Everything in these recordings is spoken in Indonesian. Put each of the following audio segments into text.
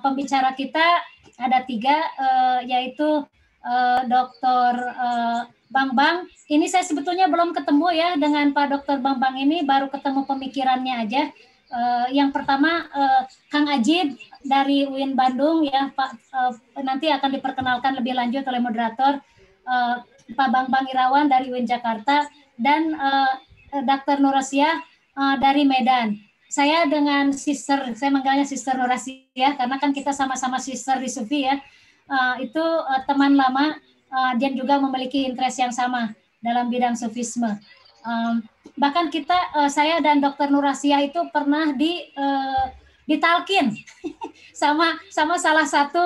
Pembicara kita ada 3, yaitu Dr. Bambang. Ini saya sebetulnya belum ketemu ya dengan Pak Dr. Bambang ini, baru ketemu pemikirannya aja. Yang pertama Kang Ajib dari UIN Bandung ya Pak, nanti akan diperkenalkan lebih lanjut oleh moderator. Pak Bambang Irawan dari UIN Jakarta dan Dr. Nurasia dari Medan. Saya dengan sister, saya manggilnya Sister Nurasia karena kan kita sama-sama sister di Sufi ya. Itu teman lama dan juga memiliki interest yang sama dalam bidang Sufisme. Bahkan saya dan Dr. Nurasia itu pernah ditalkin sama salah satu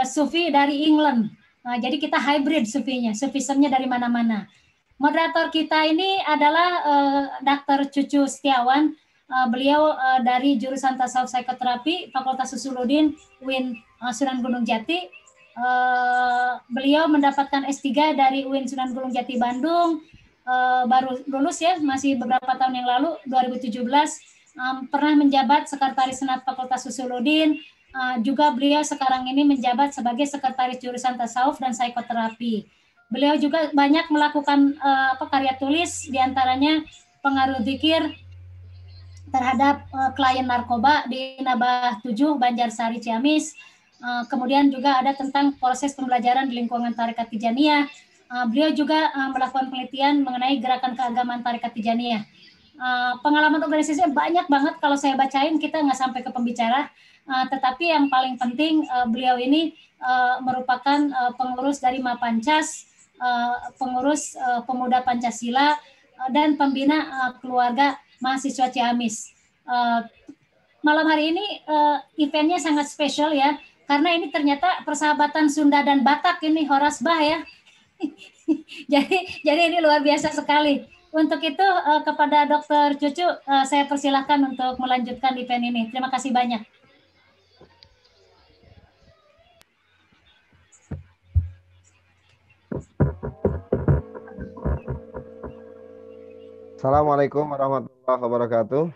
Sufi dari England. Jadi kita hybrid Sufinya, Sufismenya dari mana-mana. Moderator kita ini adalah Dr. Cucu Setiawan. Beliau dari jurusan Tasawuf Psikoterapi Fakultas Usuluddin UIN Sunan Gunung Jati. Beliau mendapatkan S3 dari UIN Sunan Gunung Jati Bandung. Baru lulus ya, masih beberapa tahun yang lalu, 2017. Pernah menjabat Sekretaris Senat Fakultas Usuluddin. Juga beliau sekarang ini menjabat sebagai Sekretaris Jurusan Tasawuf dan Psikoterapi. Beliau juga banyak melakukan karya tulis, diantaranya pengaruh zikir terhadap klien narkoba di Nabah 7, Banjarsari, Ciamis. Kemudian juga ada tentang proses pembelajaran di lingkungan Tarekat Tijaniyah. Beliau juga melakukan penelitian mengenai gerakan keagamaan Tarekat Tijaniyah. Pengalaman organisasinya banyak banget, kalau saya bacain kita nggak sampai ke pembicara. Tetapi yang paling penting beliau ini merupakan pengurus dari Mapancas, pengurus pemuda Pancasila, dan pembina keluarga mahasiswa Ciamis. Malam hari ini eventnya sangat spesial ya, karena ini ternyata persahabatan Sunda dan Batak ini Horasbah ya. jadi ini luar biasa sekali. Untuk itu kepada Dr. Cucu saya persilahkan untuk melanjutkan event ini. Terima kasih banyak. Assalamualaikum warahmatullahi wabarakatuh.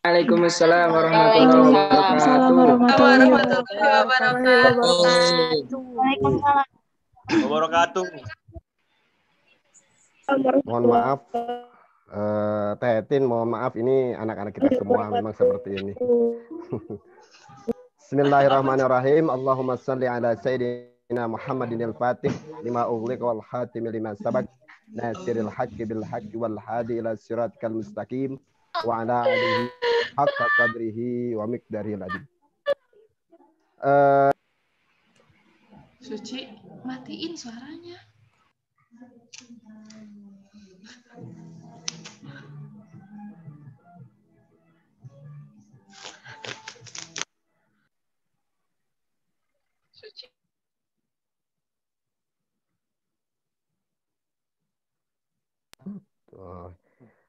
Waalaikumsalam warahmatullahi wabarakatuh. Mohon maaf, Teh Etin, mohon maaf, ini anak-anak kita semua memang seperti ini. Bismillahirrahmanirrahim. Allahumma salli ala Sayyidina Muhammadin al-Fatih lima ughliq wal khatim lima sabaq nasiril haqqi bil haqqi wal hadi ila siratikal mustaqim wa ala alihi haqqa qadrihi wa miqdarihil azim. Suci, matiin suaranya. Suci.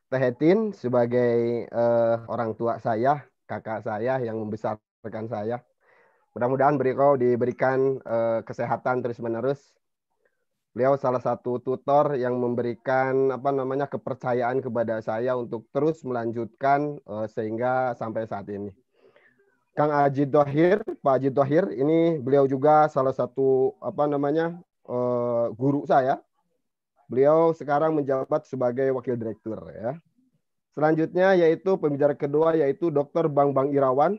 Teh Etin sebagai orang tua saya, kakak saya yang membesarkan saya. Mudah-mudahan beliau diberikan kesehatan terus-menerus. Beliau salah satu tutor yang memberikan kepercayaan kepada saya untuk terus melanjutkan sehingga sampai saat ini. Kang Haji Thohir, Pak Haji Thohir, ini beliau juga salah satu guru saya. Beliau sekarang menjabat sebagai wakil direktur ya. Selanjutnya yaitu pembicara kedua yaitu Dr. Bambang Irawan.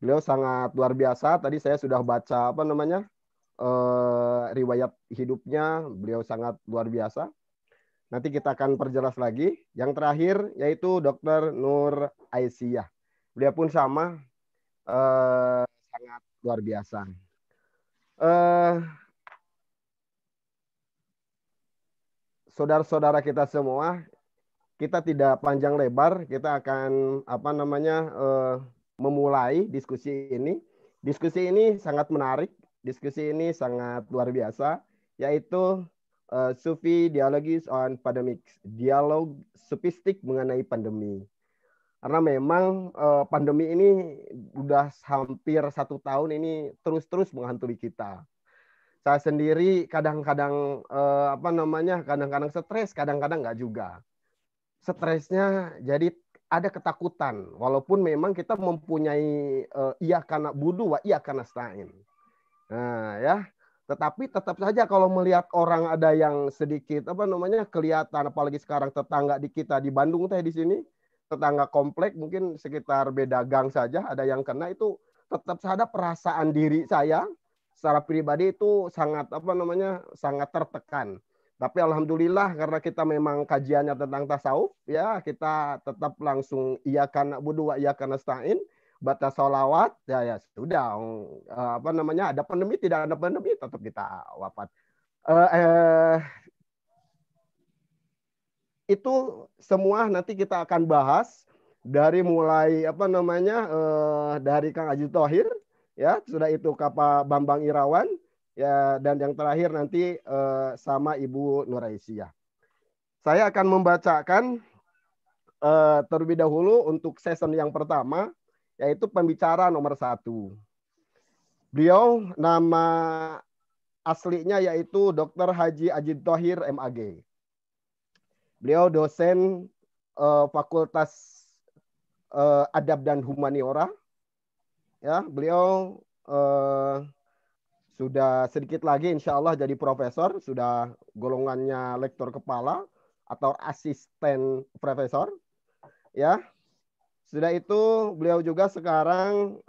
Beliau sangat luar biasa. Tadi saya sudah baca riwayat hidupnya. Beliau sangat luar biasa. Nanti kita akan perjelas lagi. Yang terakhir yaitu Dr. Nur Aisyah. Beliau pun sama sangat luar biasa. Saudara-saudara kita semua, kita tidak panjang lebar, kita akan memulai diskusi ini. Diskusi ini sangat menarik, diskusi ini sangat luar biasa, yaitu Sufi Dialogues on Pandemics, dialog sufistik mengenai pandemi. Karena memang pandemi ini udah hampir 1 tahun ini terus-terus menghantui kita. Saya sendiri kadang-kadang kadang-kadang stres, kadang-kadang nggak juga. Stresnya jadi ada ketakutan, walaupun memang kita mempunyai iyyaka na'budu wa iyyaka nasta'in. Nah, ya. Tetapi tetap saja kalau melihat orang ada yang sedikit kelihatan, apalagi sekarang tetangga di kita di Bandung di sini, tetangga komplek mungkin sekitar beda gang saja ada yang kena, itu tetap saja perasaan diri saya secara pribadi itu sangat sangat tertekan. Tapi alhamdulillah karena kita memang kajiannya tentang tasawuf, ya kita tetap langsung iyyaka na'budu wa iyyaka nasta'in, batas sholawat, ya sudah, ada pandemi tidak ada pandemi tetap kita wafat. Itu semua nanti kita akan bahas dari mulai dari Kang Haji Thohir, ya sudah itu Kak Bambang Irawan, ya, dan yang terakhir nanti sama Ibu Nuraisyah. Saya akan membacakan terlebih dahulu untuk season yang pertama, yaitu pembicara nomor 1. Beliau nama aslinya yaitu Dr. Haji Ajid Thohir MAG. Beliau dosen Fakultas Adab dan Humaniora. Ya, beliau sudah sedikit lagi insya Allah jadi profesor, sudah golongannya lektor kepala atau asisten profesor. Ya. Sudah itu beliau juga sekarang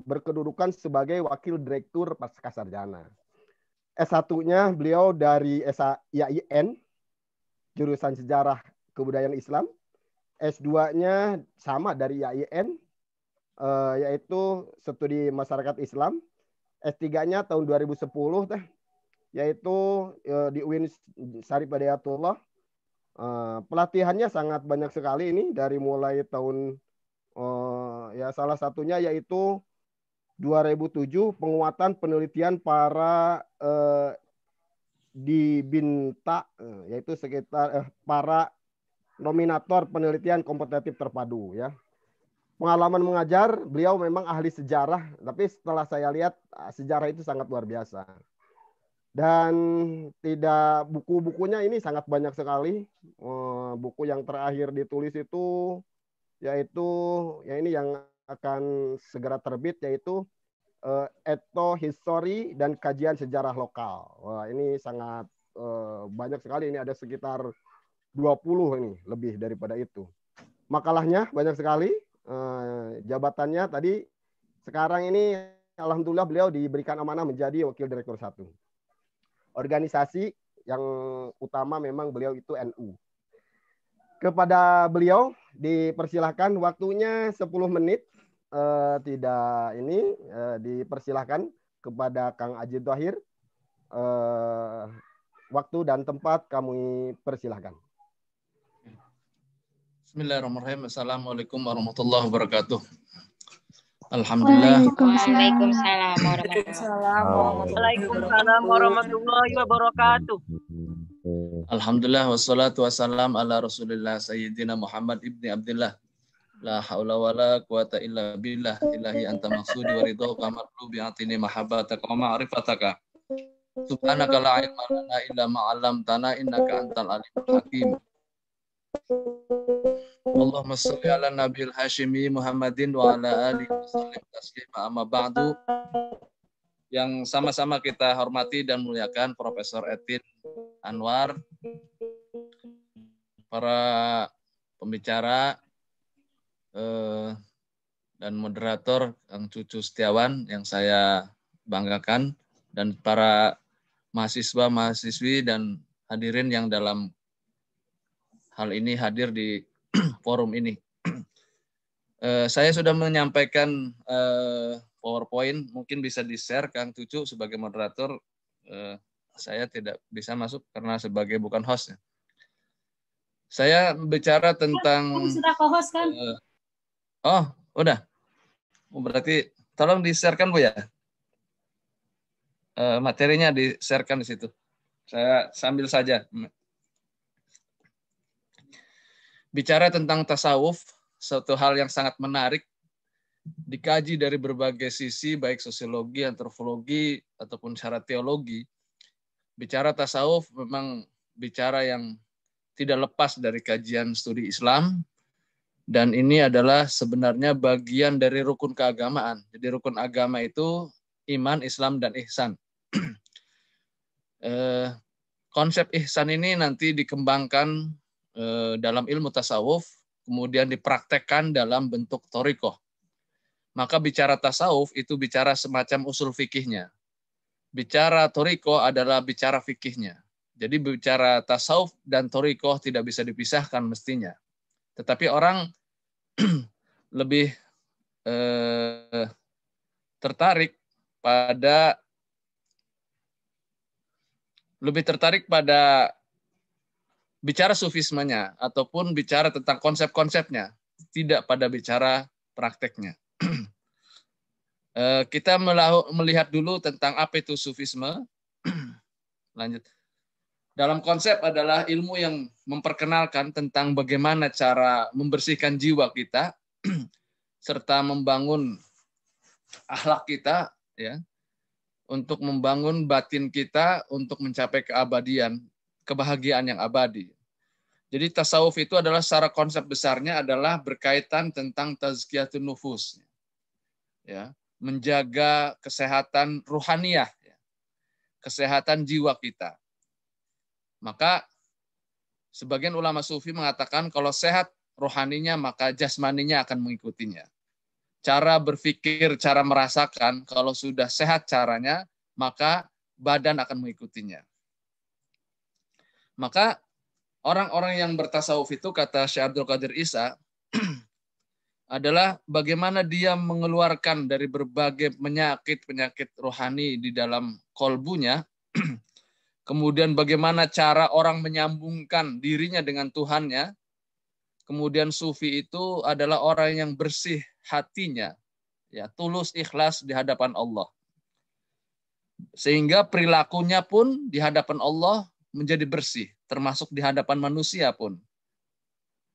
berkedudukan sebagai wakil direktur Pascasarjana. S1-nya beliau dari IAIN, jurusan Sejarah Kebudayaan Islam. S2-nya sama dari IAIN, yaitu Studi Masyarakat Islam. S3-nya tahun 2010, yaitu di UIN Syarif Hidayatullah. Pelatihannya sangat banyak sekali ini dari mulai tahun ya salah satunya yaitu 2007 penguatan penelitian para di BINTA, yaitu sekitar para nominator penelitian kompetitif terpadu, ya. Pengalaman mengajar, beliau memang ahli sejarah, tapi setelah saya lihat sejarah itu sangat luar biasa. Dan tidak buku-bukunya ini sangat banyak sekali. Buku yang terakhir ditulis itu yaitu ya ini yang akan segera terbit, yaitu Ethnohistory dan Kajian Sejarah Lokal. Wah, ini sangat banyak sekali, ini ada sekitar 20 ini, lebih daripada itu. Makalahnya banyak sekali, jabatannya tadi sekarang ini alhamdulillah beliau diberikan amanah menjadi wakil direktur 1. Organisasi yang utama memang beliau itu NU. Kepada beliau dipersilahkan waktunya 10 menit, tidak ini dipersilahkan kepada Kang Ajid Thohir, waktu dan tempat kami persilahkan. Bismillahirrahmanirrahim. Assalamualaikum warahmatullahi wabarakatuh. Alhamdulillah. Waalaikumsalam warahmatullahi wabarakatuh. Alhamdulillah wassalatu wassalam ala Rasulillah Sayyidina Muhammad ibni Abdillah. La haula wala quwata illa billah. Ilahi anta maksudi wa ridhoka matlubi atini mahabbataka wa ma'rifataka. Subhanaka la ilma lana illa ma 'allamtana innaka antal alimul hakim. Allahumma sholli ala nabiyil hashimi Muhammadin wa ala alihi wasallim taslima, amma ba'du. Yang sama-sama kita hormati dan muliakan Profesor Etin Anwar, para pembicara dan moderator Kang Cucu Setiawan yang saya banggakan, dan para mahasiswa-mahasiswi dan hadirin yang dalam hal ini hadir di forum ini. Saya sudah menyampaikan PowerPoint, mungkin bisa di-share Kang Cucu sebagai moderator. Saya tidak bisa masuk karena sebagai bukan host. Saya bicara tentang... Sudah co-host kan? Oh, udah. Berarti tolong di-share-kan Bu ya. Materinya di-share-kan di situ. Saya sambil saja. Bicara tentang tasawuf, suatu hal yang sangat menarik, dikaji dari berbagai sisi, baik sosiologi, antropologi, ataupun secara teologi. Bicara tasawuf memang bicara yang tidak lepas dari kajian studi Islam, dan ini adalah sebenarnya bagian dari rukun keagamaan. Jadi rukun agama itu iman, Islam, dan ihsan. Konsep ihsan ini nanti dikembangkan dalam ilmu tasawuf, kemudian dipraktekkan dalam bentuk thariqah. Maka bicara tasawuf itu bicara semacam usul fikihnya. Bicara thariqah adalah bicara fikihnya. Jadi bicara tasawuf dan thariqah tidak bisa dipisahkan mestinya. Tetapi orang lebih tertarik pada bicara sufismenya ataupun bicara tentang konsep-konsepnya, tidak pada bicara prakteknya. Kita melihat dulu tentang apa itu sufisme. Lanjut. Dalam konsep adalah ilmu yang memperkenalkan tentang bagaimana cara membersihkan jiwa kita serta membangun akhlak kita, ya, untuk membangun batin kita untuk mencapai keabadian, kebahagiaan yang abadi. Jadi tasawuf itu adalah secara konsep besarnya adalah berkaitan tentang tazkiyatun nufus, ya, menjaga kesehatan ruhaniyah, ya, kesehatan jiwa kita. Maka sebagian ulama sufi mengatakan kalau sehat rohaninya maka jasmaninya akan mengikutinya. Cara berpikir, cara merasakan, kalau sudah sehat caranya, maka badan akan mengikutinya. Maka orang-orang yang bertasawuf itu, kata Syekh Abdul Qadir Isa, adalah bagaimana dia mengeluarkan dari berbagai penyakit rohani di dalam kolbunya, kemudian bagaimana cara orang menyambungkan dirinya dengan Tuhannya. Kemudian sufi itu adalah orang yang bersih hatinya, ya, tulus ikhlas di hadapan Allah. Sehingga perilakunya pun di hadapan Allah menjadi bersih, termasuk di hadapan manusia pun.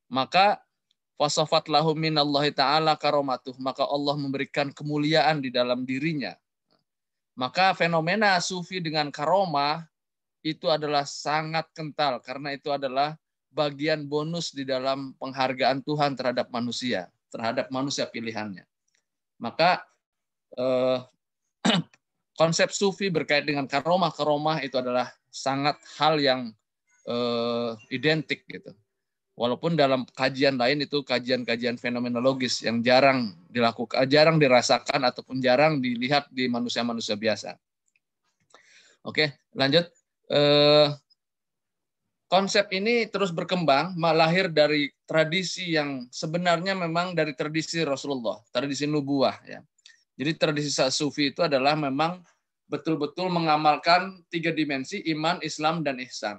Maka fasafat lahu minallahi ta'ala karomatuh, maka Allah memberikan kemuliaan di dalam dirinya. Maka fenomena sufi dengan karomah itu adalah sangat kental, karena itu adalah bagian bonus di dalam penghargaan Tuhan terhadap manusia pilihannya. Maka konsep sufi berkait dengan karomah itu adalah sangat hal yang identik gitu. Walaupun dalam kajian lain itu kajian-kajian fenomenologis yang jarang dilakukan, jarang dirasakan ataupun jarang dilihat di manusia-manusia biasa. Oke, lanjut. Konsep ini terus berkembang, lahir dari tradisi yang sebenarnya memang dari tradisi Rasulullah, tradisi nubuah, ya. Jadi tradisi sufi itu adalah memang betul-betul mengamalkan 3 dimensi, iman, Islam, dan ihsan.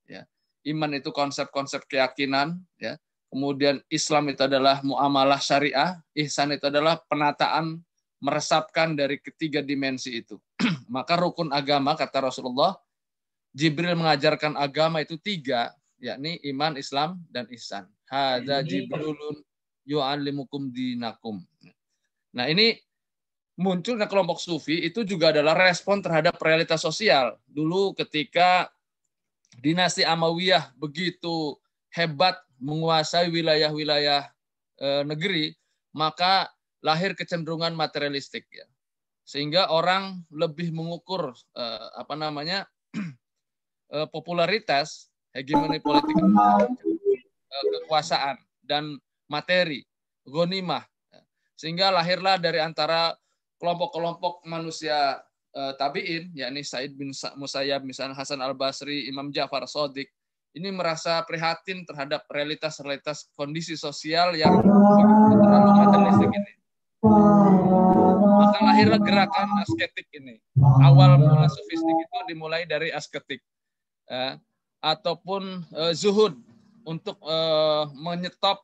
Ya. Iman itu konsep-konsep keyakinan, ya. Kemudian Islam itu adalah muamalah syariah, ihsan itu adalah penataan meresapkan dari ketiga dimensi itu. Maka rukun agama, kata Rasulullah, Jibril mengajarkan agama itu 3, yakni iman, Islam, dan ihsan. Hadza Jibrilun yu'allimukum dinakum. Nah, ini munculnya kelompok sufi itu juga adalah respon terhadap realitas sosial. Dulu ketika dinasti Amawiyah begitu hebat menguasai wilayah-wilayah negeri, maka lahir kecenderungan materialistik, ya. Sehingga orang lebih mengukur popularitas, hegemoni politik, kekuasaan, dan materi, ghanimah. Sehingga lahirlah dari antara kelompok-kelompok manusia tabi'in, yakni Sa'id bin Musayyab, misalnya Hasan al-Basri, Imam Ja'far Shadiq, ini merasa prihatin terhadap realitas kondisi sosial yang terlalu materialistik ini. Maka lahirlah gerakan asketik ini. Awal mula sufistik itu dimulai dari asketik. Ataupun zuhud, untuk menyetop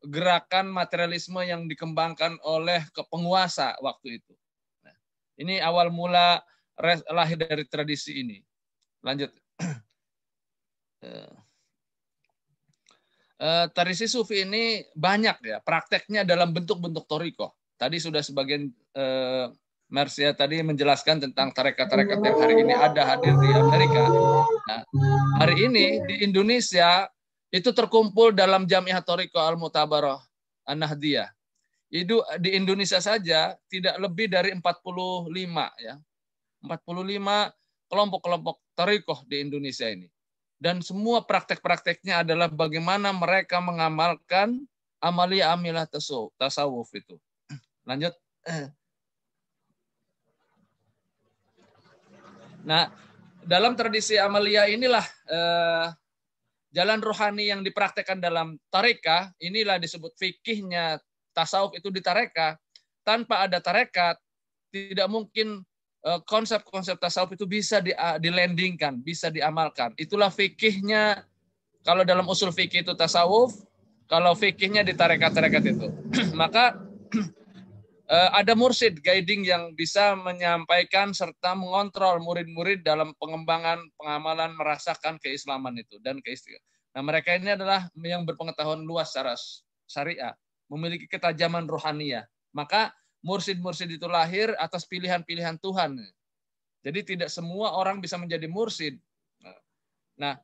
gerakan materialisme yang dikembangkan oleh penguasa waktu itu. Nah, ini awal mula lahir dari tradisi ini. Lanjut. Tradisi sufi ini banyak, ya, prakteknya dalam bentuk-bentuk thariqah. Tadi sudah sebagian Marcia tadi menjelaskan tentang tarekat-tarekat yang hari ini ada hadir di Amerika. Nah, hari ini di Indonesia itu terkumpul dalam Jamiah Thariqah Al-Mutabarah An-Nahdiyah. Itu di Indonesia saja tidak lebih dari 45 ya. 45 kelompok-kelompok thariqah di Indonesia ini. Dan semua praktek-prakteknya adalah bagaimana mereka mengamalkan amalia-amilah tasawuf itu. Lanjut. Nah, dalam tradisi amalia inilah jalan rohani yang dipraktekkan dalam tarekah, inilah disebut fikihnya tasawuf itu di tarekah. Tanpa ada tarekat, tidak mungkin konsep-konsep tasawuf itu bisa dilandingkan, bisa diamalkan. Itulah fikihnya, kalau dalam usul fikih itu tasawuf, kalau fikihnya di tarekat-tarekat itu. Maka ada mursyid guiding yang bisa menyampaikan serta mengontrol murid-murid dalam pengembangan, pengamalan, merasakan keislaman itu dan keistiqomah. Nah, mereka ini adalah yang berpengetahuan luas secara syariah, memiliki ketajaman rohaniyah. Maka mursyid-mursyid itu lahir atas pilihan-pilihan Tuhan. Jadi tidak semua orang bisa menjadi mursyid. Nah,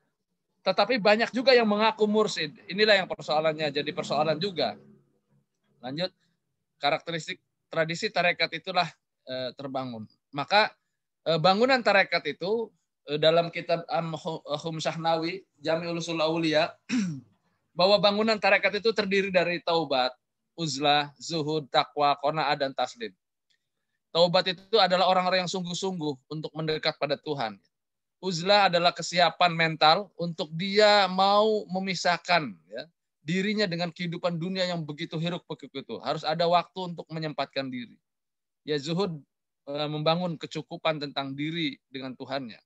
tetapi banyak juga yang mengaku mursyid. Inilah yang persoalannya, jadi persoalan juga. Lanjut, karakteristik tradisi tarekat itulah terbangun. Maka bangunan tarekat itu dalam kitab Hum Syahnawi, Jami'ul Usul Aulia, bahwa bangunan tarekat itu terdiri dari taubat, uzlah, zuhud, takwa, qanaah, dan taslim. Taubat itu adalah orang-orang yang sungguh-sungguh untuk mendekat pada Tuhan. Uzlah adalah kesiapan mental untuk dia mau memisahkan ya, dirinya dengan kehidupan dunia yang begitu hiruk-pikuk itu. Harus ada waktu untuk menyempatkan diri. Ya, zuhud membangun kecukupan tentang diri dengan Tuhannya.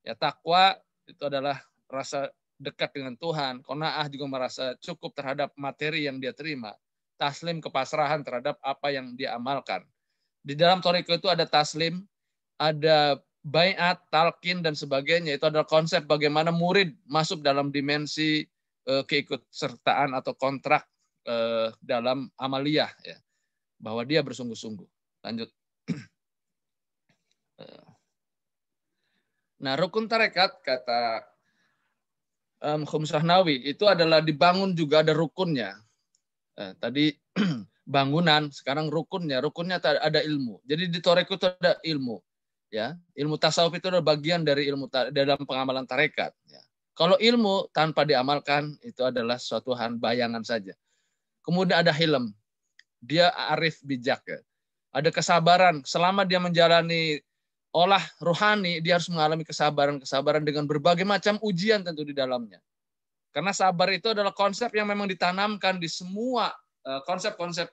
Ya, takwa itu adalah rasa dekat dengan Tuhan. Qanaah juga merasa cukup terhadap materi yang dia terima. Taslim, kepasrahan terhadap apa yang dia amalkan. Di dalam thariqah itu ada taslim, ada baiat, talqin, dan sebagainya. Itu adalah konsep bagaimana murid masuk dalam dimensi keikutsertaan atau kontrak dalam amaliyah, ya, bahwa dia bersungguh-sungguh. Lanjut. Nah, rukun tarekat kata Hum Syahnawi itu adalah dibangun juga ada rukunnya. Tadi bangunan, sekarang rukunnya ada ilmu. Jadi di tarekat itu ada ilmu, ya. Ilmu tasawuf itu adalah bagian dari ilmu dalam pengamalan tarekat. Ya. Kalau ilmu tanpa diamalkan itu adalah suatu bayangan saja. Kemudian ada hilm, dia arif bijak. Ya. Ada kesabaran, selama dia menjalani olah rohani, dia harus mengalami kesabaran dengan berbagai macam ujian tentu di dalamnya. Karena sabar itu adalah konsep yang memang ditanamkan di semua konsep-konsep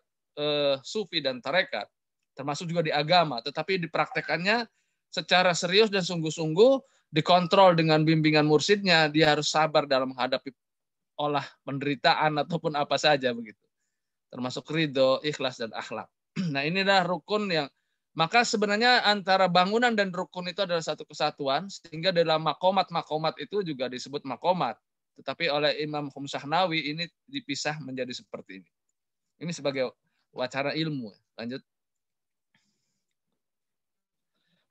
sufi dan tarekat, termasuk juga di agama. Tetapi dipraktekannya secara serius dan sungguh-sungguh, dikontrol dengan bimbingan mursyidnya, dia harus sabar dalam menghadapi olah penderitaan ataupun apa saja begitu. Termasuk ridho, ikhlas, dan akhlak. Nah, inilah rukun yang, maka sebenarnya antara bangunan dan rukun itu adalah satu kesatuan, sehingga dalam makomat itu juga disebut makomat. Tetapi oleh Imam Hum Syahnawi ini dipisah menjadi seperti ini. Ini sebagai wacana ilmu. Lanjut.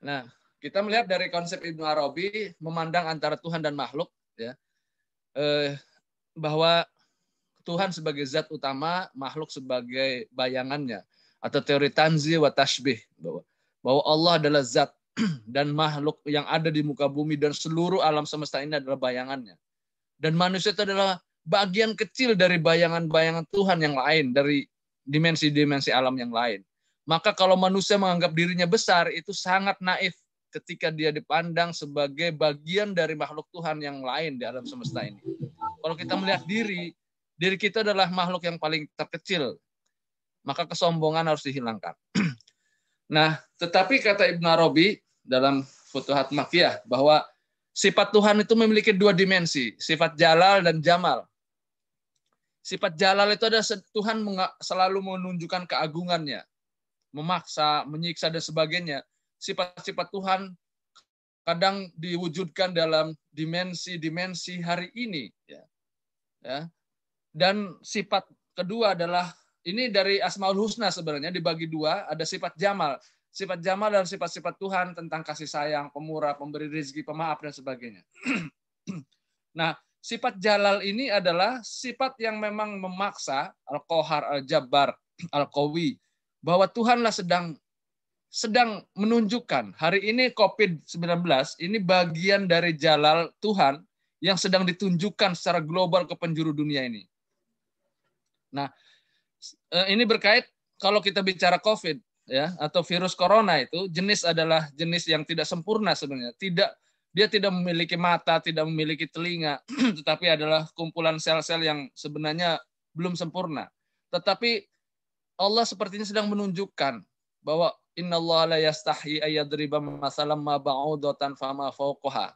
Nah, kita melihat dari konsep Ibnu Arabi memandang antara Tuhan dan makhluk, ya, bahwa Tuhan sebagai zat utama, makhluk sebagai bayangannya, atau teori tanzih wa tashbih, bahwa Allah adalah zat dan makhluk yang ada di muka bumi dan seluruh alam semesta ini adalah bayangannya. Dan manusia itu adalah bagian kecil dari bayangan-bayangan Tuhan yang lain, dari dimensi-dimensi alam yang lain. Maka kalau manusia menganggap dirinya besar, itu sangat naif ketika dia dipandang sebagai bagian dari makhluk Tuhan yang lain di alam semesta ini. Kalau kita melihat diri kita adalah makhluk yang paling terkecil, maka kesombongan harus dihilangkan. Nah, tetapi kata Ibnu Arabi dalam Futuhat Makkiyah bahwa sifat Tuhan itu memiliki dua dimensi, sifat jalal dan jamal. Sifat jalal itu adalah Tuhan selalu menunjukkan keagungannya, memaksa, menyiksa, dan sebagainya. Sifat-sifat Tuhan kadang diwujudkan dalam dimensi-dimensi hari ini. Ya. Dan sifat kedua adalah, ini dari Asmaul Husna sebenarnya dibagi dua, ada sifat jamal. sifat Jamal dan sifat-sifat Tuhan tentang kasih sayang, pemurah, pemberi rezeki, pemaaf dan sebagainya. Nah, sifat Jalal ini adalah sifat yang memang memaksa, Al-Qahar, Al-Jabbar, Al-Qawi, bahwa Tuhanlah sedang menunjukkan hari ini COVID-19 ini bagian dari Jalal Tuhan yang sedang ditunjukkan secara global ke penjuru dunia ini. Nah, ini berkait kalau kita bicara COVID ya atau virus corona itu jenis adalah jenis yang tidak sempurna sebenarnya. Dia tidak memiliki mata, tidak memiliki telinga, tetapi adalah kumpulan sel-sel yang sebenarnya belum sempurna. Tetapi Allah sepertinya sedang menunjukkan bahwa innallaha la yastahi ayyadriba masalan ma ba'udatan fama fawqaha.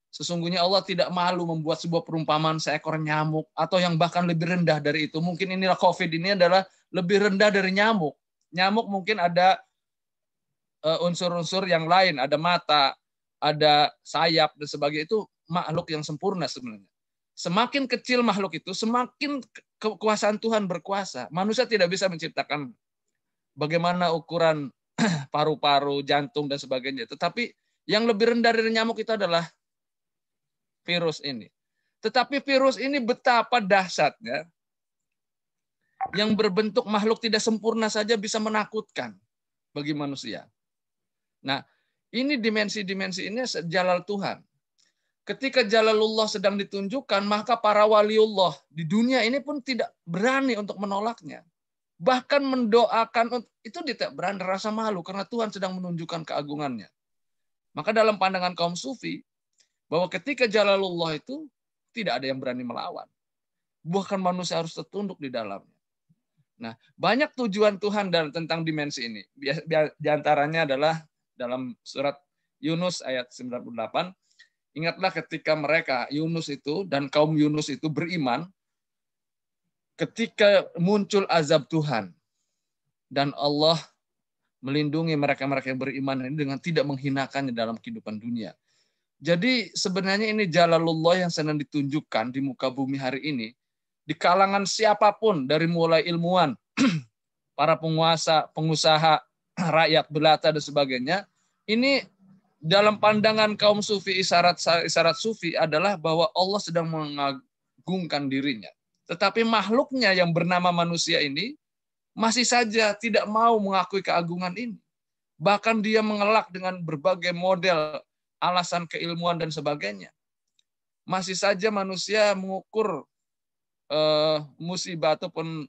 Sesungguhnya Allah tidak malu membuat sebuah perumpamaan seekor nyamuk atau yang bahkan lebih rendah dari itu. Mungkin inilah COVID ini adalah lebih rendah dari nyamuk. Nyamuk mungkin ada unsur-unsur yang lain, ada mata, ada sayap dan sebagainya, itu makhluk yang sempurna sebenarnya. Semakin kecil makhluk itu, semakin kekuasaan Tuhan berkuasa. Manusia tidak bisa menciptakan bagaimana ukuran paru-paru, jantung, dan sebagainya. Tetapi yang lebih rendah dari nyamuk itu adalah virus ini. Tetapi virus ini betapa dahsyatnya, yang berbentuk makhluk tidak sempurna saja bisa menakutkan bagi manusia. Nah, ini dimensi-dimensi ini Jalal Tuhan. Ketika Jalalullah sedang ditunjukkan, maka para waliullah di dunia ini pun tidak berani untuk menolaknya. Bahkan mendoakan, itu tidak berani, rasa malu karena Tuhan sedang menunjukkan keagungannya. Maka dalam pandangan kaum sufi, bahwa ketika Jalalullah itu tidak ada yang berani melawan. Bahkan manusia harus tertunduk di dalamnya. Nah, banyak tujuan Tuhan tentang dimensi ini. Di antaranya adalah dalam surat Yunus ayat 98, ingatlah ketika mereka, Yunus itu dan kaum Yunus itu beriman, ketika muncul azab Tuhan dan Allah melindungi mereka-mereka yang beriman ini dengan tidak menghinakannya dalam kehidupan dunia. Jadi sebenarnya ini Jalalullah yang sedang ditunjukkan di muka bumi hari ini di kalangan siapapun, dari mulai ilmuwan, para penguasa, pengusaha, rakyat belata dan sebagainya. Ini dalam pandangan kaum sufi, isyarat sufi adalah bahwa Allah sedang mengagungkan dirinya. Tetapi makhluknya yang bernama manusia ini masih saja tidak mau mengakui keagungan ini. Bahkan dia mengelak dengan berbagai model alasan keilmuan dan sebagainya. Masih saja manusia mengukur musibah ataupun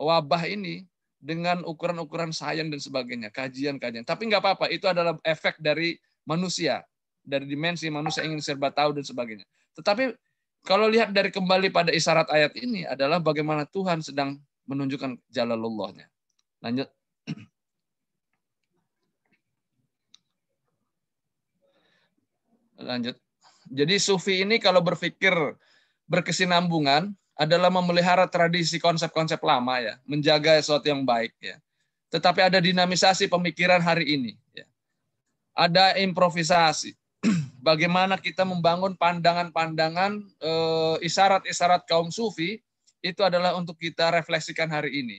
wabah ini dengan ukuran-ukuran sains dan sebagainya, kajian-kajian. Tapi nggak apa-apa, itu adalah efek dari manusia, dari dimensi manusia ingin serba tahu dan sebagainya. Tetapi kalau lihat dari kembali pada isyarat ayat ini adalah bagaimana Tuhan sedang menunjukkan Jalalullahnya. Lanjut. Lanjut. Jadi sufi ini kalau berpikir berkesinambungan adalah memelihara tradisi konsep-konsep lama ya, menjaga sesuatu yang baik ya. Tetapi ada dinamisasi pemikiran hari ini ya. Ada improvisasi. Bagaimana kita membangun pandangan-pandangan isyarat-isyarat kaum sufi itu adalah untuk kita refleksikan hari ini.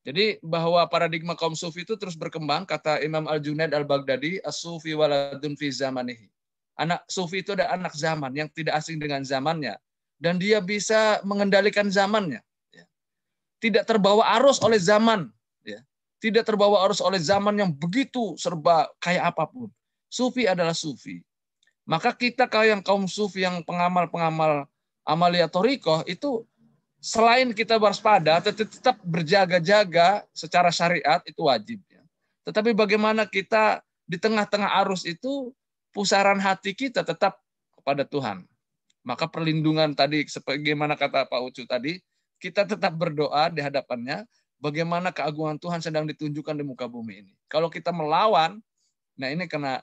Jadi bahwa paradigma kaum sufi itu terus berkembang, kata Imam Al-Junaid Al-Baghdadi, as-sufi waladun fi zamanihi. Anak sufi itu ada anak zaman yang tidak asing dengan zamannya dan dia bisa mengendalikan zamannya. Tidak terbawa arus oleh zaman, tidak terbawa arus oleh zaman yang begitu serba kayak apapun. Sufi adalah sufi. Maka kita yang kaum sufi yang pengamal-pengamal amalia thariqah itu selain kita waspada, tetap berjaga-jaga secara syariat itu wajib. Tetapi bagaimana kita di tengah-tengah arus itu pusaran hati kita tetap kepada Tuhan. Maka perlindungan tadi, sebagaimana kata Pak Ucu tadi, kita tetap berdoa di hadapannya, bagaimana keagungan Tuhan sedang ditunjukkan di muka bumi ini. Kalau kita melawan, nah ini kena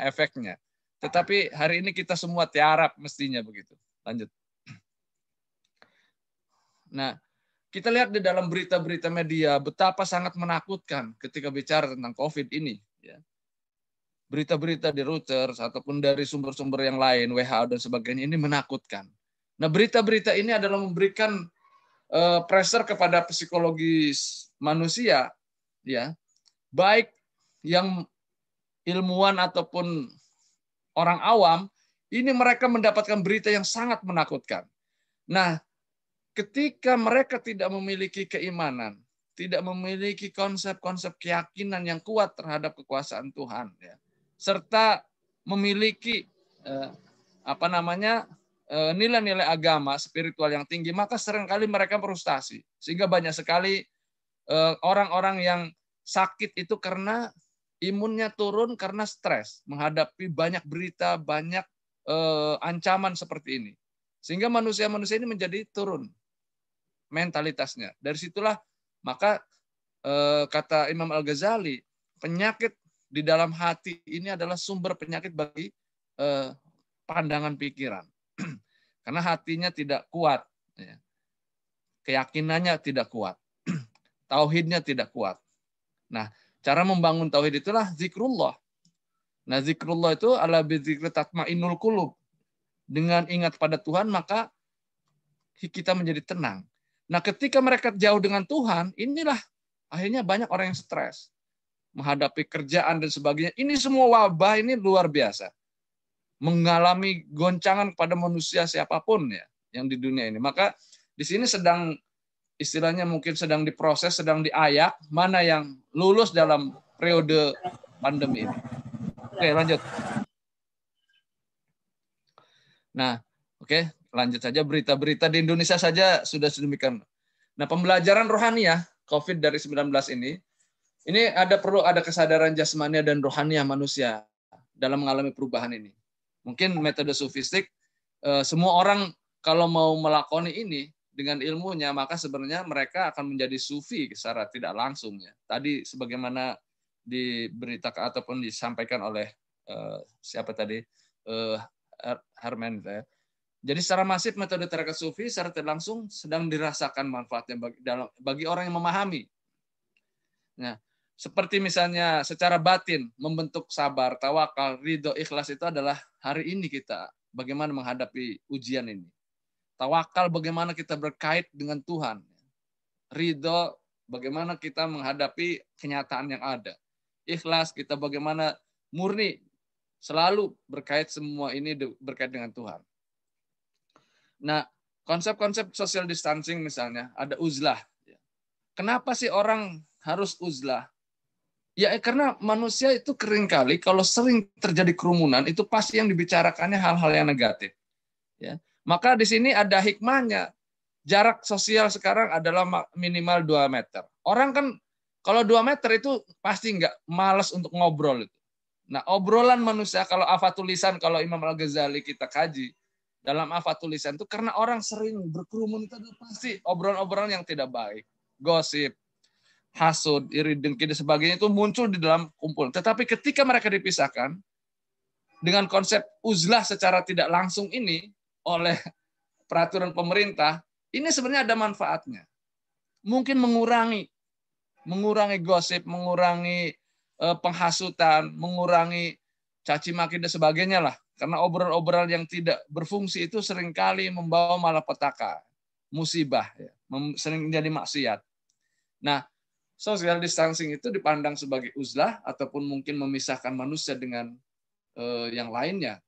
efeknya. Tetapi hari ini kita semua tiarap mestinya begitu. Lanjut. Nah, kita lihat di dalam berita-berita media betapa sangat menakutkan ketika bicara tentang COVID ini. Berita-berita di Reuters ataupun dari sumber-sumber yang lain, WHO dan sebagainya, ini menakutkan. Nah, berita-berita ini adalah memberikan pressure kepada psikologis manusia ya, baik yang ilmuwan ataupun orang awam, ini mereka mendapatkan berita yang sangat menakutkan. Nah, ketika mereka tidak memiliki keimanan, tidak memiliki konsep-konsep keyakinan yang kuat terhadap kekuasaan Tuhan, ya, serta memiliki nilai-nilai agama spiritual yang tinggi, maka seringkali mereka frustasi, sehingga banyak sekali orang-orang yang sakit itu karena imunnya turun karena stres menghadapi banyak berita, banyak ancaman seperti ini, sehingga manusia-manusia ini menjadi turun mentalitasnya. Dari situlah maka kata Imam Al-Ghazali, penyakit di dalam hati ini adalah sumber penyakit bagi pandangan pikiran. Karena hatinya tidak kuat, ya. Keyakinannya tidak kuat, tauhidnya tidak kuat. Nah, cara membangun tauhid itulah zikrullah. Nah, zikrullah itu ala bizikri tatmainnul qulub. Dengan ingat pada Tuhan, maka kita menjadi tenang. Nah, ketika mereka jauh dengan Tuhan, inilah akhirnya banyak orang yang stres menghadapi kerjaan dan sebagainya. Ini semua wabah ini luar biasa, mengalami goncangan pada manusia siapapun ya yang di dunia ini. Maka di sini sedang istilahnya mungkin sedang diproses, sedang diayak mana yang lulus dalam periode pandemi ini. Oke, lanjut. Nah, oke. Lanjut saja, berita-berita di Indonesia saja sudah sedemikian. Nah, pembelajaran rohaniah COVID dari 19 ini perlu ada kesadaran jasmania dan rohaniah manusia dalam mengalami perubahan ini. Mungkin metode sufistik, semua orang kalau mau melakoni ini dengan ilmunya, maka sebenarnya mereka akan menjadi sufi secara tidak langsung. Ya. Tadi sebagaimana diberitakan ataupun disampaikan oleh siapa tadi, Herman, ya. Jadi secara masif metode tarekat sufi secara tidak langsung sedang dirasakan manfaatnya bagi orang yang memahami. Nah, seperti misalnya secara batin membentuk sabar, tawakal, ridho, ikhlas itu adalah hari ini kita bagaimana menghadapi ujian ini. Tawakal bagaimana kita berkait dengan Tuhan. Ridho bagaimana kita menghadapi kenyataan yang ada. Ikhlas kita bagaimana murni selalu berkait semua ini berkait dengan Tuhan. Nah, konsep-konsep social distancing misalnya, ada uzlah. Kenapa sih orang harus uzlah? Ya karena manusia itu seringkali kalau sering terjadi kerumunan, itu pasti yang dibicarakannya hal-hal yang negatif. Ya. Maka di sini ada hikmahnya. Jarak sosial sekarang adalah minimal 2 meter. Orang kan kalau 2 meter itu pasti nggak malas untuk ngobrol. Nah, obrolan manusia, kalau afatul lisan, kalau Imam Al-Ghazali kita kaji, dalam afatul lisan itu karena orang sering berkerumun itu pasti obrolan-obrolan yang tidak baik, gosip, hasud, iri dengki dan sebagainya itu muncul di dalam kumpulan. Tetapi ketika mereka dipisahkan dengan konsep uzlah secara tidak langsung ini oleh peraturan pemerintah, ini sebenarnya ada manfaatnya. Mungkin mengurangi gosip, mengurangi penghasutan, mengurangi caci maki dan sebagainya lah. Karena obrolan-obrolan yang tidak berfungsi itu seringkali membawa malapetaka, musibah, ya, sering menjadi maksiat. Nah, social distancing itu dipandang sebagai uzlah ataupun mungkin memisahkan manusia dengan yang lainnya.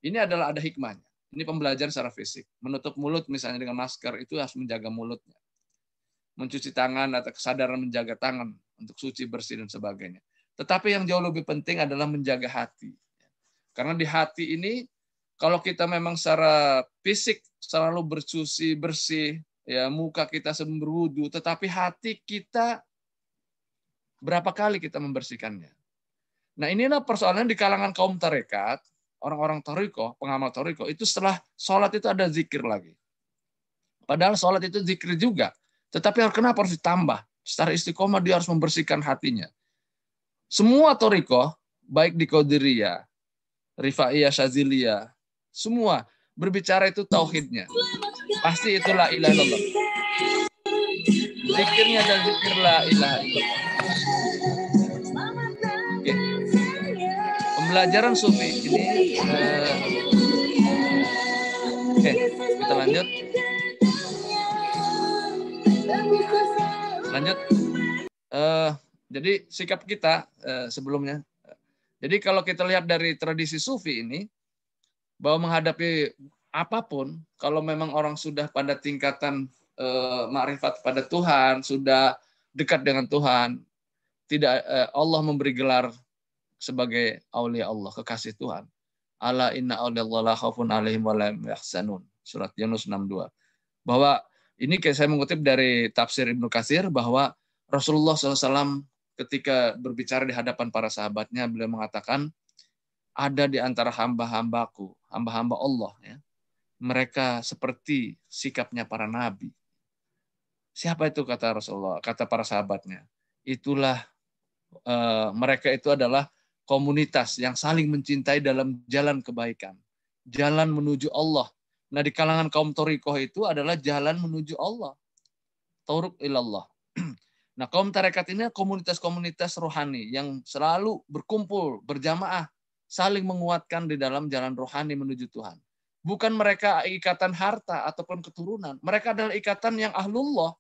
Ini adalah ada hikmahnya. Ini pembelajaran secara fisik. Menutup mulut misalnya dengan masker itu harus menjaga mulutnya. Mencuci tangan atau kesadaran menjaga tangan untuk suci, bersih dan sebagainya. Tetapi yang jauh lebih penting adalah menjaga hati. Karena di hati ini, kalau kita memang secara fisik selalu bersuci, bersih, ya muka kita berwudu, tetapi hati kita berapa kali kita membersihkannya. Nah inilah persoalan di kalangan kaum tarekat, orang-orang toriko, pengamal toriko, itu setelah sholat itu ada zikir lagi. Padahal sholat itu zikir juga, tetapi kenapa harus ditambah? Secara istiqomah dia harus membersihkan hatinya. Semua toriko, baik di Qadiriyah, Rifaiyah, Syaziliyah, semua berbicara itu tauhidnya. Pasti itu la ilaha illallah. Zikirnya dan zikir la ilaha illallah. Oke. Pembelajaran sufi ini oke, kita lanjut. Lanjut. Jadi sikap kita sebelumnya. Jadi kalau kita lihat dari tradisi sufi ini, bahwa menghadapi apapun, kalau memang orang sudah pada tingkatan ma'rifat pada Tuhan, sudah dekat dengan Tuhan, tidak Allah memberi gelar sebagai aulia Allah, kekasih Tuhan. Ala inna auliyallahi la khaufun alaihim wa la hum yahzanun. Surat Yunus 62. Bahwa ini saya mengutip dari tafsir Ibnu Katsir bahwa Rasulullah SAW ketika berbicara di hadapan para sahabatnya, beliau mengatakan, ada di antara hamba-hambaku, hamba-hamba Allah, ya, mereka seperti sikapnya para nabi. Siapa itu, kata Rasulullah, kata para sahabatnya? Itulah mereka itu adalah komunitas yang saling mencintai dalam jalan kebaikan, jalan menuju Allah. Nah, di kalangan kaum Thariqah itu adalah jalan menuju Allah, Turuq ilallah. Nah, kaum tarekat ini komunitas-komunitas rohani yang selalu berkumpul, berjamaah, saling menguatkan di dalam jalan rohani menuju Tuhan. Bukan mereka ikatan harta ataupun keturunan. Mereka adalah ikatan yang ahlullah,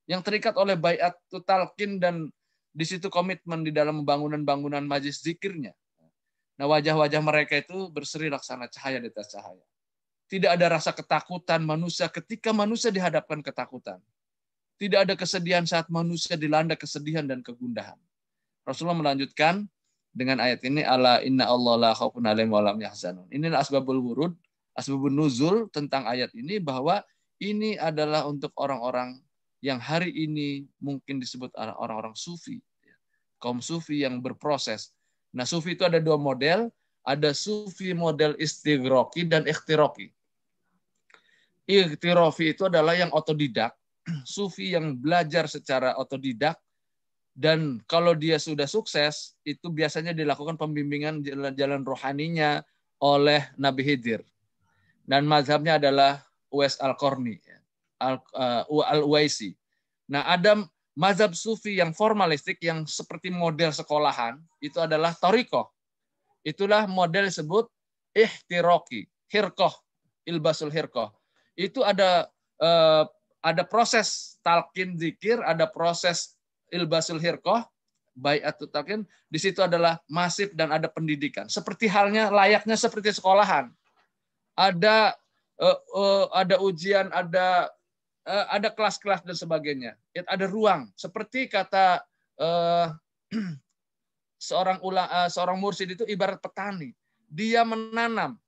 yang terikat oleh baiat talqin, dan di situ komitmen di dalam bangunan-bangunan majlis zikirnya. Nah, wajah-wajah mereka itu berseri laksana cahaya di atas cahaya. Tidak ada rasa ketakutan manusia ketika manusia dihadapkan ketakutan. Tidak ada kesedihan saat manusia dilanda kesedihan dan kegundahan. Rasulullah melanjutkan dengan ayat ini, ala inna Allah la khaufun alaihim wa la hum yahzanun. Inilah asbabul wurud, asbabun nuzul tentang ayat ini, bahwa ini adalah untuk orang-orang yang hari ini mungkin disebut orang-orang sufi. Kaum sufi yang berproses. Nah, sufi itu ada dua model. Ada sufi model istighroqi dan ikhtiroqi. Ikhtirofi itu adalah yang otodidak. Sufi yang belajar secara otodidak. Dan kalau dia sudah sukses, itu biasanya dilakukan pembimbingan jalan rohaninya oleh Nabi Khidir. Dan mazhabnya adalah Uwais Al-Qarni. Al-Uwaisi. Nah, ada mazhab sufi yang formalistik yang seperti model sekolahan, itu adalah Thariqah. Itulah model disebut ihtiroqi, hirqah, ilbasul hirqah. Itu ada proses talqin zikir, ada proses ilbasul hirqah, bai'atut talqin. Di situ adalah masif dan ada pendidikan. Seperti halnya layaknya seperti sekolahan. Ada ujian, ada kelas-kelas dan sebagainya. Ada ruang. Seperti kata seorang mursyid itu ibarat petani. Dia menanam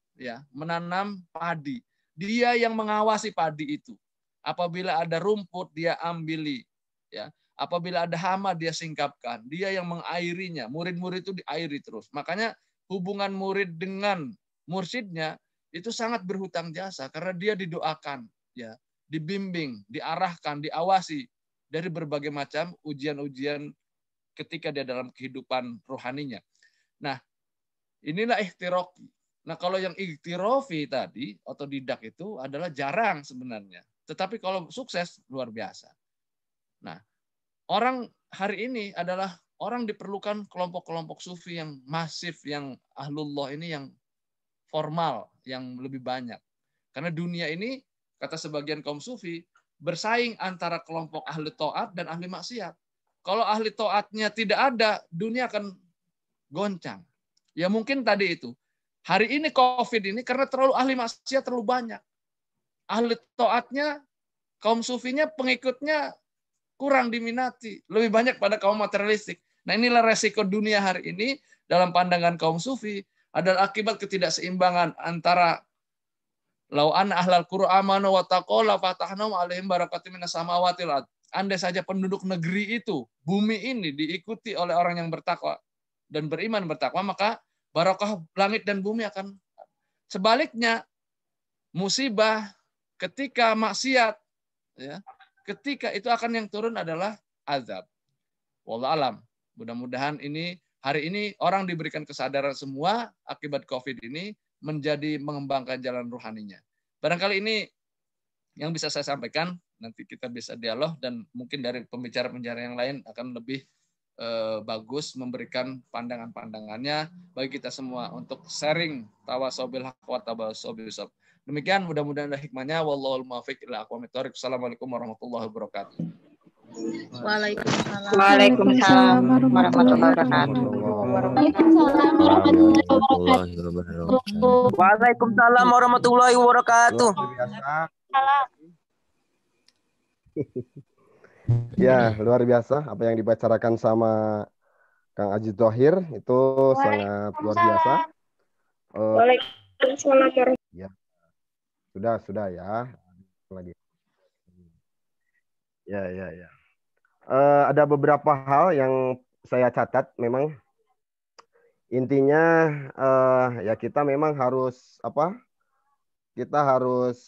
padi. Dia yang mengawasi padi itu. Apabila ada rumput dia ambili, ya. Apabila ada hama dia singkapkan. Dia yang mengairinya. Murid-murid itu diairi terus. Makanya hubungan murid dengan mursyidnya itu sangat berhutang jasa karena dia didoakan, ya, dibimbing, diarahkan, diawasi dari berbagai macam ujian-ujian ketika dia dalam kehidupan rohaninya. Nah, inilah ihtiroqi. Nah, kalau yang ikhtirofi tadi, otodidak itu adalah jarang sebenarnya. Tetapi kalau sukses, luar biasa. Nah, orang hari ini adalah orang diperlukan kelompok-kelompok sufi yang masif, yang ahlullah ini yang formal, yang lebih banyak. Karena dunia ini, kata sebagian kaum sufi, bersaing antara kelompok ahli taat dan ahli maksiat. Kalau ahli taatnya tidak ada, dunia akan goncang. Ya mungkin tadi itu. Hari ini COVID ini karena terlalu ahli maksiat terlalu banyak. Ahli taatnya, kaum sufinya, pengikutnya kurang diminati. Lebih banyak pada kaum materialistik. Nah, inilah resiko dunia hari ini dalam pandangan kaum sufi adalah akibat ketidakseimbangan antara lau anna ahlal qura amanu wa taqaw la fatahna alaihim barakatim minas samawati wal ardh. Andai saja penduduk negeri itu, bumi ini diikuti oleh orang yang bertakwa dan beriman bertakwa, maka barakah langit dan bumi akan. Sebaliknya, musibah ketika maksiat, ya, ketika itu akan yang turun adalah azab. Wallahu alam. Mudah-mudahan ini hari ini orang diberikan kesadaran semua akibat COVID ini menjadi mengembangkan jalan rohaninya. Barangkali ini yang bisa saya sampaikan. Nanti kita bisa dialog dan mungkin dari pembicara-pembicara yang lain akan lebih bagus memberikan pandangan-pandangannya bagi kita semua untuk sharing tawasobil haq wa tawasobil sob. Demikian mudah-mudahan ada hikmahnya. Wallahul muwaffiq ila aqwamit thoriq. Assalamualaikum warahmatullahi wabarakatuh. Waalaikumsalam warahmatullahi wabarakatuh. Waalaikumsalam warahmatullahi wabarakatuh. Luar biasa. Ya, luar biasa apa yang dibicarakan sama Kang Aji Thohir itu sangat luar biasa. Waalaikumsalam. Ya, sudah ya. Lagi. Ya. Ada beberapa hal yang saya catat memang intinya ya kita memang harus apa? Kita harus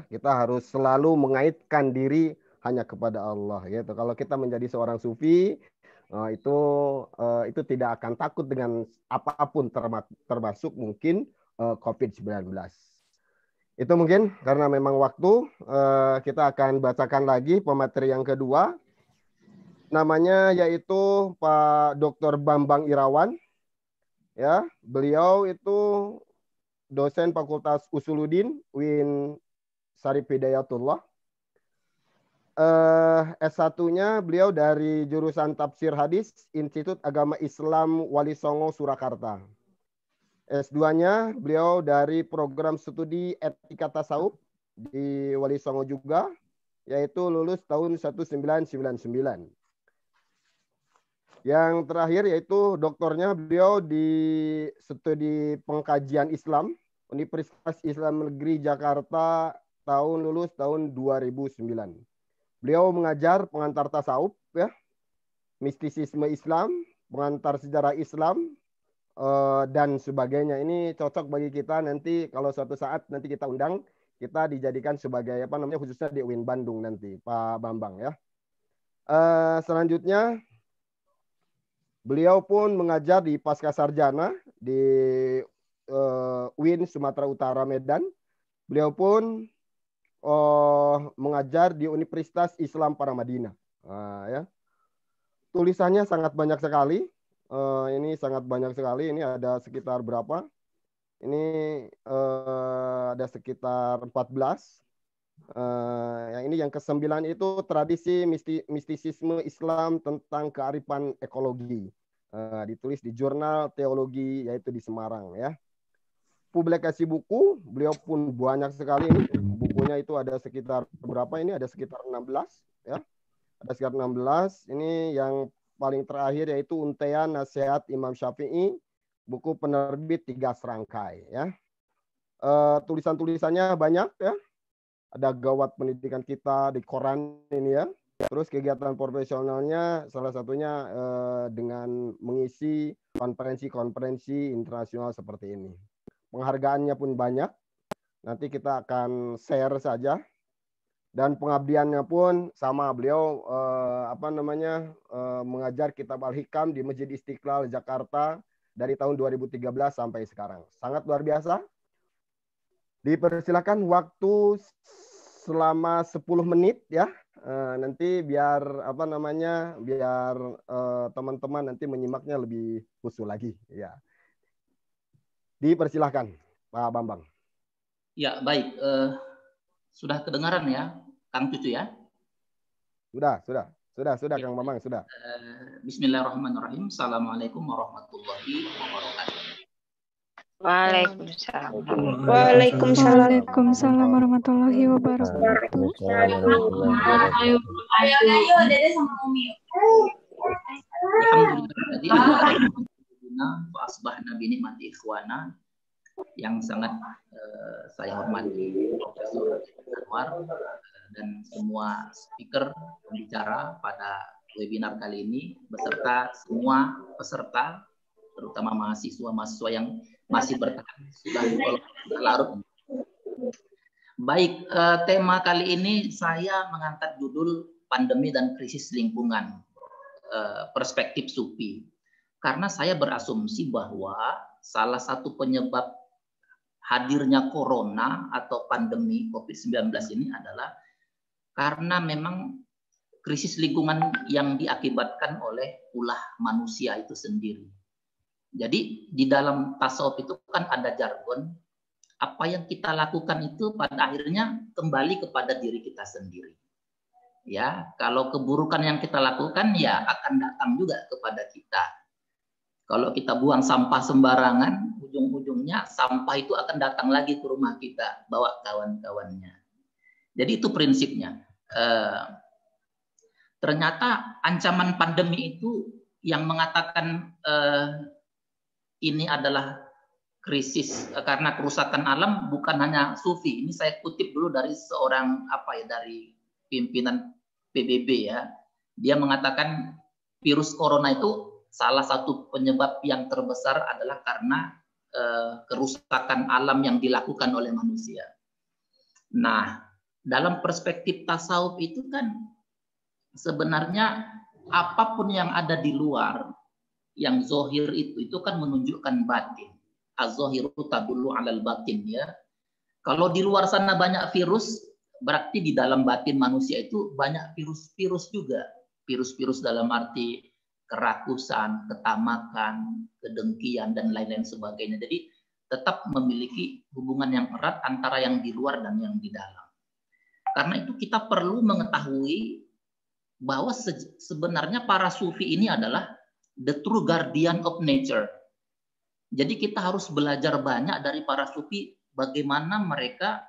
kita harus selalu mengaitkan diri hanya kepada Allah gitu. Kalau kita menjadi seorang sufi itu tidak akan takut dengan apapun termasuk mungkin COVID-19. Itu mungkin karena memang waktu kita akan bacakan lagi pemateri yang kedua. Namanya yaitu Pak Dr. Bambang Irawan. Ya, beliau itu dosen Fakultas Usuluddin UIN Syarif Hidayatullah. S1-nya beliau dari jurusan Tafsir Hadis Institut Agama Islam Wali Songo Surakarta. S2-nya beliau dari program studi Etika Tasawuf di Wali Songo juga, yaitu lulus tahun 1999. Yang terakhir yaitu doktornya beliau di studi pengkajian Islam Universitas Islam Negeri Jakarta lulus tahun 2009. Beliau mengajar pengantar tasawuf ya, mistisisme Islam, pengantar sejarah Islam, dan sebagainya. Ini cocok bagi kita nanti kalau suatu saat nanti kita undang, kita dijadikan sebagai khususnya di UIN Bandung nanti Pak Bambang ya. Selanjutnya beliau pun mengajar di Pasca Sarjana di UIN Sumatera Utara Medan. Beliau pun mengajar di Universitas Islam Paramadina. Ya. Tulisannya sangat banyak sekali. Ini sangat banyak sekali. Ini ada sekitar berapa? Ini ada sekitar 14. Yang ini yang ke-9 itu tradisi mistisisme Islam tentang kearifan ekologi. Ditulis di Jurnal Teologi yaitu di Semarang ya. Publikasi buku beliau pun banyak sekali ini. Bukunya itu ada sekitar berapa ini? Ada sekitar 16 ya. Ada sekitar 16. Ini yang paling terakhir yaitu Untaian Nasihat Imam Syafi'i, buku penerbit 3 serangkai ya. Tulisan-tulisannya banyak ya. Ada Gawat Pendidikan Kita di koran ini ya. Terus kegiatan profesionalnya salah satunya dengan mengisi konferensi-konferensi internasional seperti ini. Penghargaannya pun banyak. Nanti kita akan share saja. Dan pengabdiannya pun sama, beliau mengajar kitab Al-Hikam di Masjid Istiqlal Jakarta dari tahun 2013 sampai sekarang. Sangat luar biasa. Dipersilakan waktu selama 10 menit ya. Nanti biar biar teman-teman nanti menyimaknya lebih khusus lagi ya. Dipersilakan Pak Bambang. Ya, baik. Sudah kedengaran ya, Kang Cucu ya? Sudah Kang Bambang, sudah. Bismillahirrahmanirrahim. Assalamualaikum warahmatullahi wabarakatuh. Waalaikumsalam. Waalaikumsalam warahmatullahi wabarakatuh. Ayo, Dede sama Umi. Asbahna bi nikmati ikhwana, yang sangat saya hormati Profesor Anwar dan semua speaker pembicara pada webinar kali ini beserta semua peserta, terutama mahasiswa yang masih bertahan sudah larut. Baik, tema kali ini saya mengangkat judul pandemi dan krisis lingkungan, perspektif sufi. Karena saya berasumsi bahwa salah satu penyebab hadirnya corona atau pandemi COVID-19 ini adalah karena memang krisis lingkungan yang diakibatkan oleh ulah manusia itu sendiri. Jadi di dalam tasawuf itu kan ada jargon apa yang kita lakukan itu pada akhirnya kembali kepada diri kita sendiri. Ya, kalau keburukan yang kita lakukan ya akan datang juga kepada kita. Kalau kita buang sampah sembarangan, ujung-ujungnya sampah itu akan datang lagi ke rumah kita, bawa kawan-kawannya. Jadi itu prinsipnya. Ternyata ancaman pandemi itu yang mengatakan ini adalah krisis karena kerusakan alam bukan hanya sufi. Ini saya kutip dulu dari seorang dari pimpinan PBB ya. Dia mengatakan virus corona itu salah satu penyebab yang terbesar adalah karena kerusakan alam yang dilakukan oleh manusia. Nah, dalam perspektif tasawuf itu kan sebenarnya apapun yang ada di luar yang zohir itu kan menunjukkan batin. Az-zohiru tadullu 'alal batin ya. Kalau di luar sana banyak virus, berarti di dalam batin manusia itu banyak virus-virus juga. Virus-virus dalam arti kerakusan, ketamakan, kedengkian dan lain-lain sebagainya. Jadi tetap memiliki hubungan yang erat antara yang di luar dan yang di dalam. Karena itu kita perlu mengetahui bahwa sebenarnya para sufi ini adalah the true guardian of nature. Jadi kita harus belajar banyak dari para sufi bagaimana mereka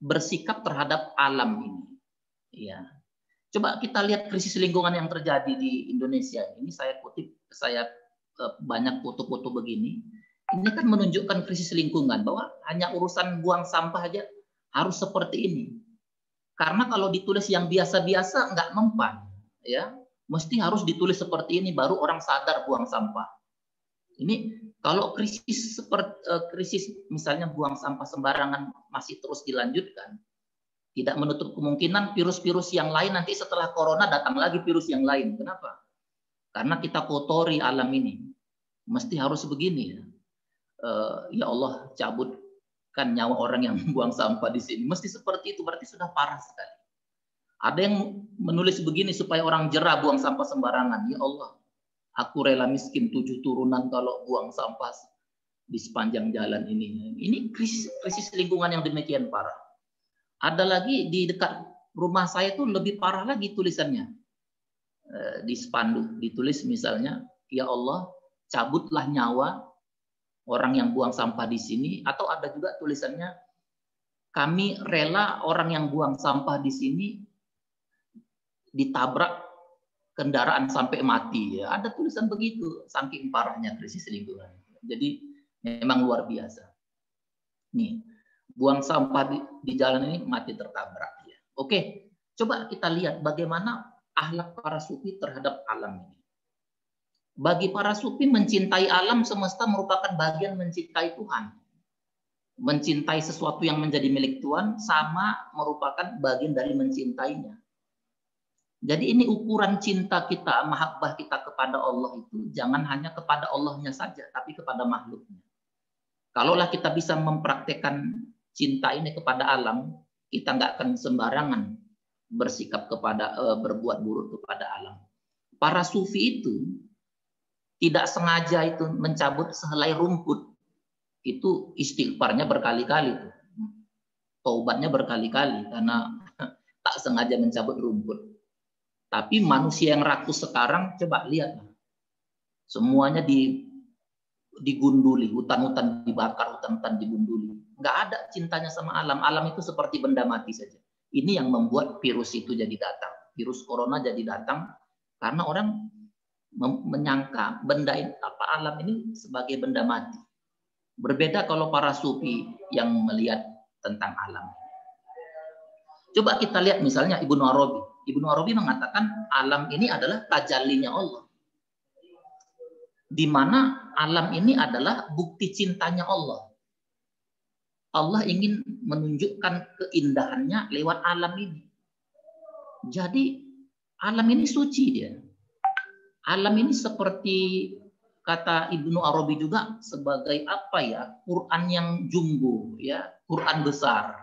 bersikap terhadap alam ini. Ya. Coba kita lihat krisis lingkungan yang terjadi di Indonesia. Ini saya kutip, banyak foto-foto begini. Ini kan menunjukkan krisis lingkungan bahwa hanya urusan buang sampah aja harus seperti ini. Karena kalau ditulis yang biasa-biasa nggak mempan, ya. Mesti harus ditulis seperti ini baru orang sadar buang sampah. Ini kalau krisis misalnya buang sampah sembarangan masih terus dilanjutkan, tidak menutup kemungkinan virus-virus yang lain nanti setelah corona datang lagi virus yang lain. Kenapa? Karena kita kotori alam ini. Mesti harus begini ya. Ya Allah, cabutkan nyawa orang yang buang sampah di sini. Mesti seperti itu, berarti sudah parah sekali. Ada yang menulis begini supaya orang jera buang sampah sembarangan. Ya Allah, aku rela miskin 7 turunan kalau buang sampah di sepanjang jalan ini. Ini krisis lingkungan yang demikian parah. Ada lagi di dekat rumah saya tuh lebih parah lagi tulisannya. Di spanduk ditulis misalnya, ya Allah, cabutlah nyawa orang yang buang sampah di sini. Atau ada juga tulisannya, kami rela orang yang buang sampah di sini ditabrak kendaraan sampai mati. Ya, ada tulisan begitu, saking parahnya krisis lingkungan. Jadi memang luar biasa. Nih, buang sampah di jalan ini mati tertabrak. Ya. Oke, coba kita lihat bagaimana akhlak para sufi terhadap alam ini. Bagi para sufi, mencintai alam semesta merupakan bagian mencintai Tuhan. Mencintai sesuatu yang menjadi milik Tuhan sama merupakan bagian dari mencintainya. Jadi ini ukuran cinta kita, mahabbah kita kepada Allah itu jangan hanya kepada Allahnya saja, tapi kepada makhluknya. Kalaulah kita bisa mempraktekkan cinta ini kepada alam, kita nggak akan sembarangan bersikap berbuat buruk kepada alam. Para sufi itu tidak sengaja itu mencabut sehelai rumput, itu istighfarnya berkali-kali, taubatnya berkali-kali karena tak sengaja mencabut rumput. Tapi manusia yang rakus sekarang, coba lihat, semuanya digunduli, hutan-hutan dibakar, hutan-hutan digunduli. Nggak ada cintanya sama alam. Alam itu seperti benda mati saja. Ini yang membuat virus itu jadi datang. Virus corona jadi datang karena orang menyangka benda alam ini sebagai benda mati. Berbeda kalau para sufi yang melihat tentang alam. Coba kita lihat misalnya Ibnu Arabi. Ibnu Arabi mengatakan alam ini adalah tajallinya Allah. Di mana alam ini adalah bukti cintanya Allah. Allah ingin menunjukkan keindahannya lewat alam ini. Jadi alam ini suci dia. Alam ini seperti kata Ibnu Arabi juga sebagai apa ya? Quran yang jumbo ya, Quran besar.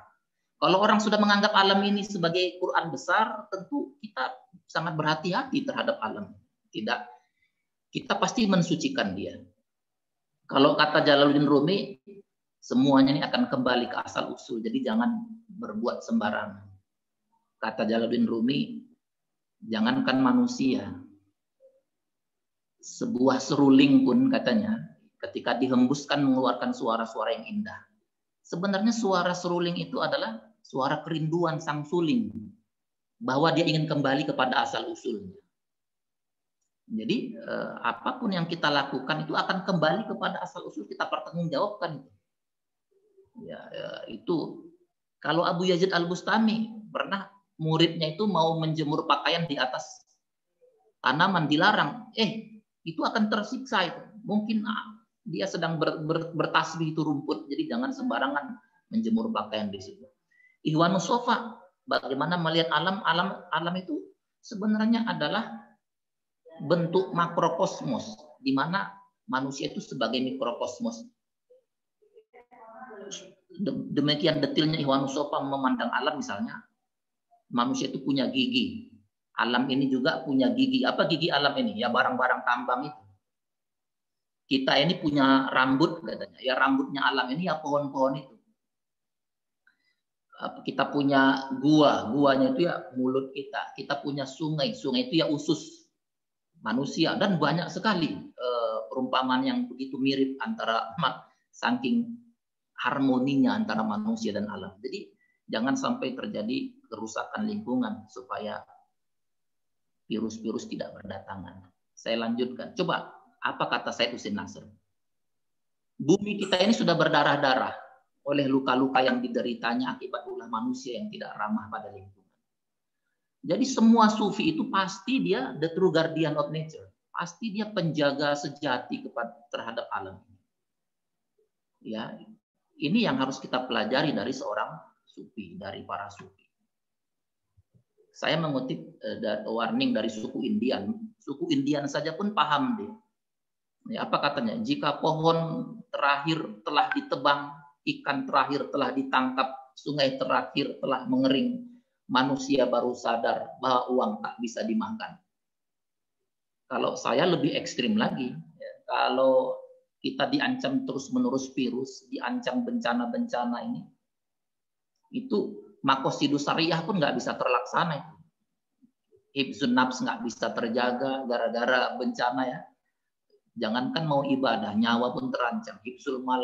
Kalau orang sudah menganggap alam ini sebagai Quran besar, tentu kita sangat berhati-hati terhadap alam. Tidak, kita pasti mensucikan dia. Kalau kata Jalaluddin Rumi, Semuanya ini akan kembali ke asal usul. Jadi jangan berbuat sembarangan. Kata Jalaluddin Rumi, jangankan manusia, sebuah seruling pun katanya, ketika dihembuskan mengeluarkan suara-suara yang indah. Sebenarnya suara seruling itu adalah suara kerinduan sang suling, bahwa dia ingin kembali kepada asal usulnya. Jadi apapun yang kita lakukan itu akan kembali kepada asal usul, kita pertanggungjawabkan. Ya, itu kalau Abu Yazid Al-Bustami pernah muridnya itu mau menjemur pakaian di atas tanaman, dilarang. Itu akan tersiksa itu. Mungkin dia sedang bertasbih itu rumput, jadi jangan sembarangan menjemur pakaian di situ. Ikhwanus Sofa, bagaimana melihat alam itu sebenarnya adalah bentuk makrokosmos, di mana manusia itu sebagai mikrokosmos. Demikian detilnya Ikhwanus Sofa memandang alam. Misalnya manusia itu punya gigi, alam ini juga punya gigi. Apa gigi alam ini? Ya barang-barang tambang itu. Kita ini punya rambut katanya. Ya rambutnya alam ini ya pohon-pohon itu. Kita punya guanya itu ya mulut kita. Kita punya sungai itu ya usus manusia. Dan banyak sekali perumpamaan yang begitu mirip antara saking harmoninya antara manusia dan alam. Jadi jangan sampai terjadi kerusakan lingkungan supaya virus-virus tidak berdatangan. Saya lanjutkan. Coba, apa kata Said Hussein Nasr? Bumi kita ini sudah berdarah-darah oleh luka-luka yang dideritanya akibat ulah manusia yang tidak ramah pada lingkungan. Jadi semua sufi itu pasti dia the true guardian of nature. Pasti dia penjaga sejati terhadap alam. Ya, ini yang harus kita pelajari dari seorang sufi, dari para sufi. Saya mengutip warning dari suku Indian. Suku Indian saja pun paham deh. Ya, apa katanya? Jika pohon terakhir telah ditebang, ikan terakhir telah ditangkap, sungai terakhir telah mengering, manusia baru sadar bahwa uang tak bisa dimakan. Kalau saya lebih ekstrim lagi, ya, kalau kita diancam terus-menerus virus, diancam bencana-bencana ini, itu makosidus syariah pun nggak bisa terlaksana itu. Hifzun nafs nggak bisa terjaga gara-gara bencana ya. Jangankan mau ibadah, nyawa pun terancam. Hifzul mal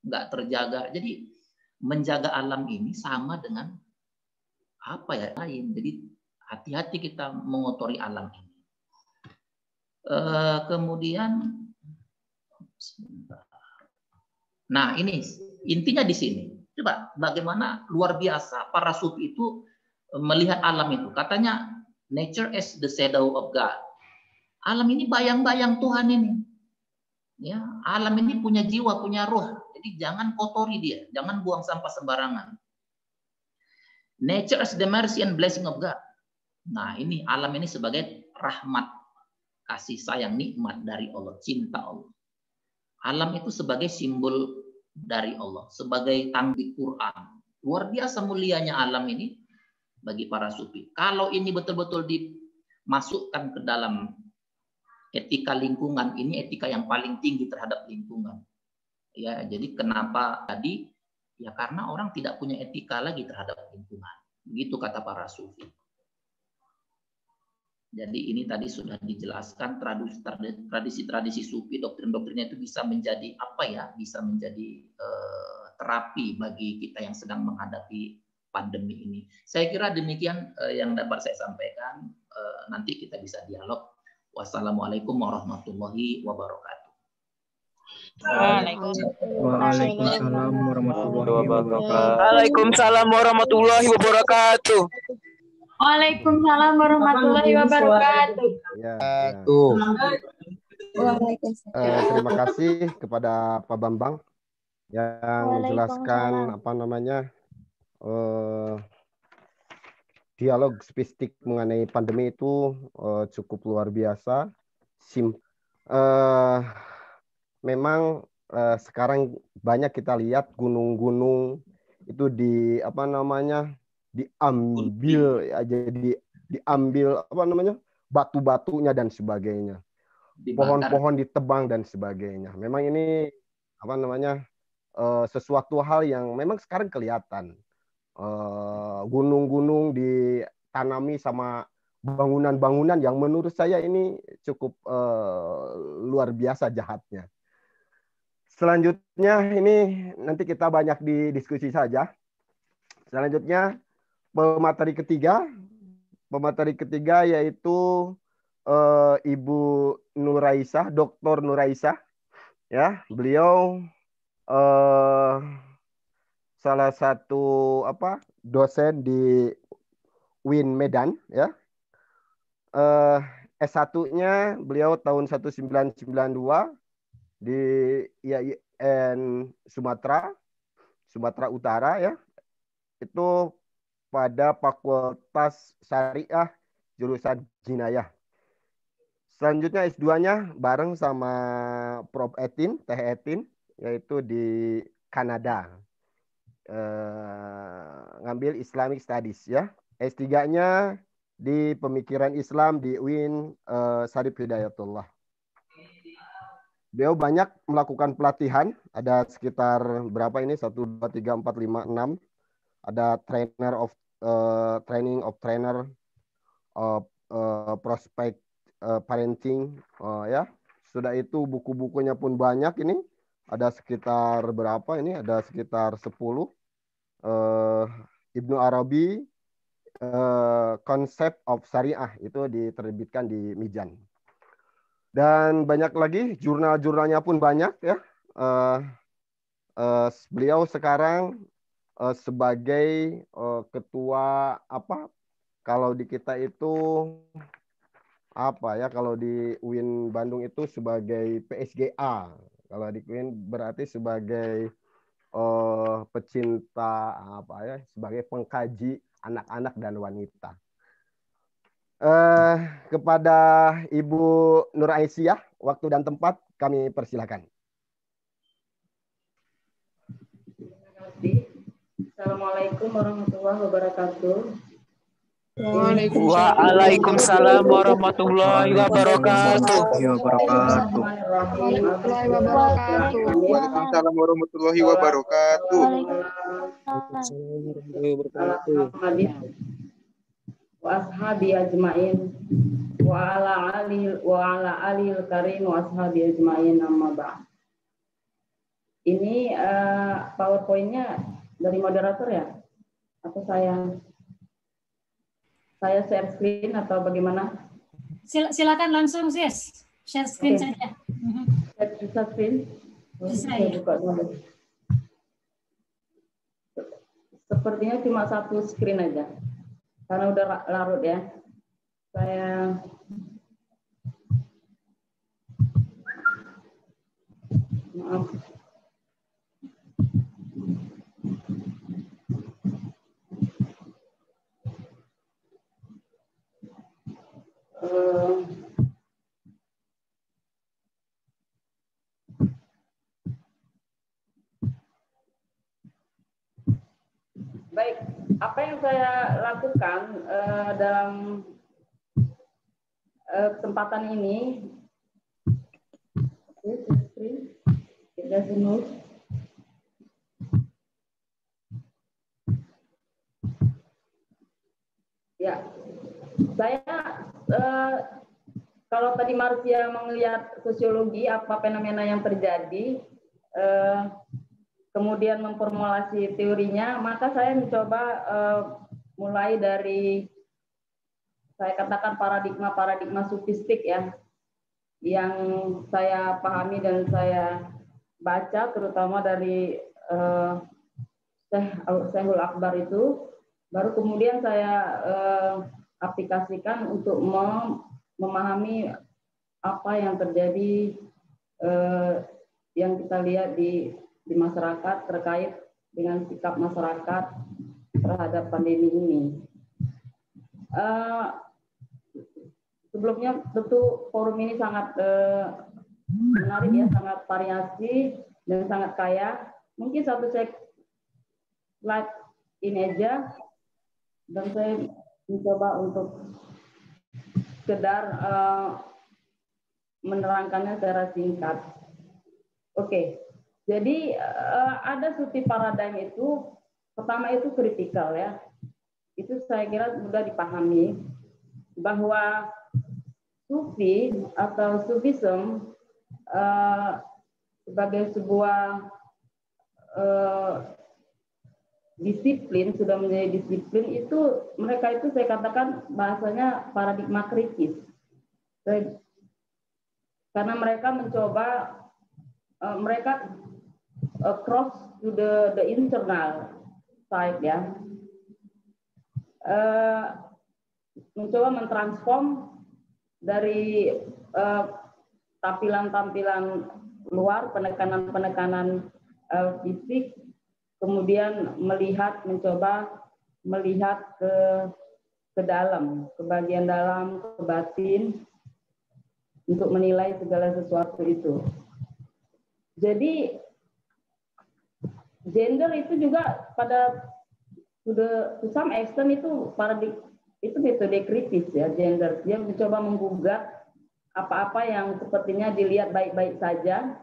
nggak terjaga. Jadi menjaga alam ini sama dengan apa ya lain. Jadi hati-hati kita mengotori alam ini. Kemudian, nah ini intinya di sini. Coba bagaimana luar biasa para sufi itu melihat alam itu. Katanya nature is the shadow of God. Alam ini bayang-bayang Tuhan ini. Ya, alam ini punya jiwa, punya roh. Jadi jangan kotori dia, jangan buang sampah sembarangan. Nature is the mercy and blessing of God. Nah, ini alam ini sebagai rahmat, kasih sayang, nikmat dari Allah, cinta Allah. Alam itu sebagai simbol dari Allah, sebagai tanggung Quran. Luar biasa mulianya alam ini bagi para sufi. Kalau ini betul-betul dimasukkan ke dalam etika lingkungan, ini etika yang paling tinggi terhadap lingkungan. Ya, jadi kenapa tadi? Ya karena orang tidak punya etika lagi terhadap lingkungan. Begitu kata para sufi. Jadi ini tadi sudah dijelaskan tradisi-tradisi sufi, doktrin-doktrinnya itu bisa menjadi apa ya? Bisa menjadi terapi bagi kita yang sedang menghadapi pandemi ini. Saya kira demikian yang dapat saya sampaikan. Nanti kita bisa dialog. Wassalamualaikum warahmatullahi wabarakatuh. Waalaikumsalam warahmatullahi wabarakatuh. Waalaikumsalam warahmatullahi wabarakatuh. Waalaikumsalam warahmatullahi wabarakatuh. Ya, terima kasih kepada Pak Bambang yang menjelaskan apa namanya dialog spesifik mengenai pandemi itu cukup luar biasa. Memang sekarang banyak kita lihat gunung-gunung itu diambil ya, jadi diambil apa namanya batu-batunya dan sebagainya, pohon-pohon ditebang dan sebagainya. Memang ini apa namanya sesuatu hal yang memang sekarang kelihatan. Gunung-gunung ditanami sama bangunan-bangunan yang menurut saya ini cukup luar biasa jahatnya. Selanjutnya ini nanti kita banyak didiskusi saja. Selanjutnya pemateri ketiga yaitu Ibu Nuraisah, Dr. Nuraisah. Ya, beliau salah satu dosen di UIN Medan, ya. S1-nya beliau tahun 1992 di IAIN Sumatera Utara, ya. Itu pada Fakultas Syariah jurusan Jinayah. Selanjutnya S2-nya bareng sama Prof. Etin, Teh Etin, yaitu di Kanada. Ngambil Islamic Studies, ya. S3-nya di Pemikiran Islam di UIN Syarif Hidayatullah. Beliau banyak melakukan pelatihan, ada sekitar berapa ini? 1, 2, 3, 4, 5, 6. Ada training of trainer of prospect parenting, ya. Sudah itu buku-bukunya pun banyak ini. Ada sekitar berapa ini? Ada sekitar 10. Ibnu Arabi, Concept of Syariah, itu diterbitkan di Mizan. Dan banyak lagi, jurnal-jurnalnya pun banyak, ya. Beliau sekarang sebagai ketua kalau di kita itu kalau di UIN Bandung itu sebagai PSGA, kalau di UIN berarti sebagai pecinta sebagai pengkaji anak-anak dan wanita. Kepada Ibu Nur Aisyah, waktu dan tempat kami persilakan. Assalamualaikum warahmatullahi wabarakatuh. Waalaikumsalam warahmatullahi wabarakatuh. Waalaikumsalam warahmatullahi wabarakatuh. Wa ashabi ajmain wa ala alil karim wa ashabi ajmain, amma ba'd. Ini PowerPoint-nya dari moderator ya? Atau saya share screen atau bagaimana? Silakan langsung, Sis. Share screen saja. Share screen. Saya buka dulu. Sepertinya cuma satu screen aja. Karena udah larut ya. Saya maaf. Baik, apa yang saya lakukan dalam kesempatan ini, ya, saya kalau tadi Marcia melihat sosiologi apa fenomena yang terjadi, kemudian memformulasi teorinya, maka saya mencoba mulai dari, saya katakan paradigma sufistik ya, yang saya pahami dan saya baca, terutama dari Syekhul Akbar itu, baru kemudian saya aplikasikan untuk memahami apa yang terjadi, yang kita lihat di masyarakat terkait dengan sikap masyarakat terhadap pandemi ini. Sebelumnya tentu forum ini sangat menarik ya, sangat variasi dan sangat kaya. Mungkin satu slide ini aja, dan saya mencoba untuk sekedar menerangkannya secara singkat. Oke. Jadi ada sufi paradigm itu, pertama itu kritikal ya. Itu saya kira mudah dipahami bahwa sufi atau sufism sebagai sebuah disiplin, sudah menjadi disiplin itu, mereka itu saya katakan bahasanya paradigma kritis. Karena mereka mencoba, mereka cross to the internal side ya, mencoba mentransform dari tampilan-tampilan luar, penekanan-penekanan fisik, kemudian mencoba melihat ke dalam, ke bagian dalam, ke batin, untuk menilai segala sesuatu itu. Jadi gender itu juga pada to some extent itu itu metode kritis ya, gender. Dia mencoba menggugat apa-apa yang sepertinya dilihat baik-baik saja,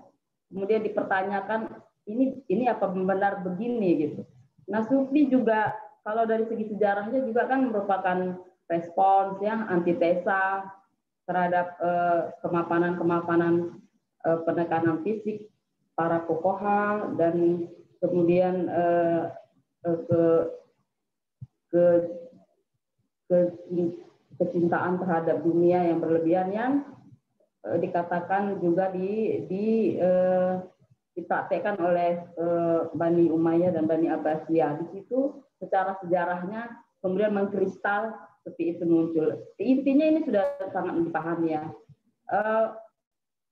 kemudian dipertanyakan ini apa benar begini gitu. Nah, sufi juga kalau dari segi sejarahnya juga kan merupakan respons ya, antitesa terhadap kemapanan penekanan fisik para fuqaha, dan kemudian kecintaan terhadap dunia yang berlebihan yang dikatakan juga dipraktekkan oleh Bani Umayyah dan Bani Abbasiyah. Di situ secara sejarahnya kemudian mengkristal seperti itu muncul. Intinya ini sudah sangat dipahami ya.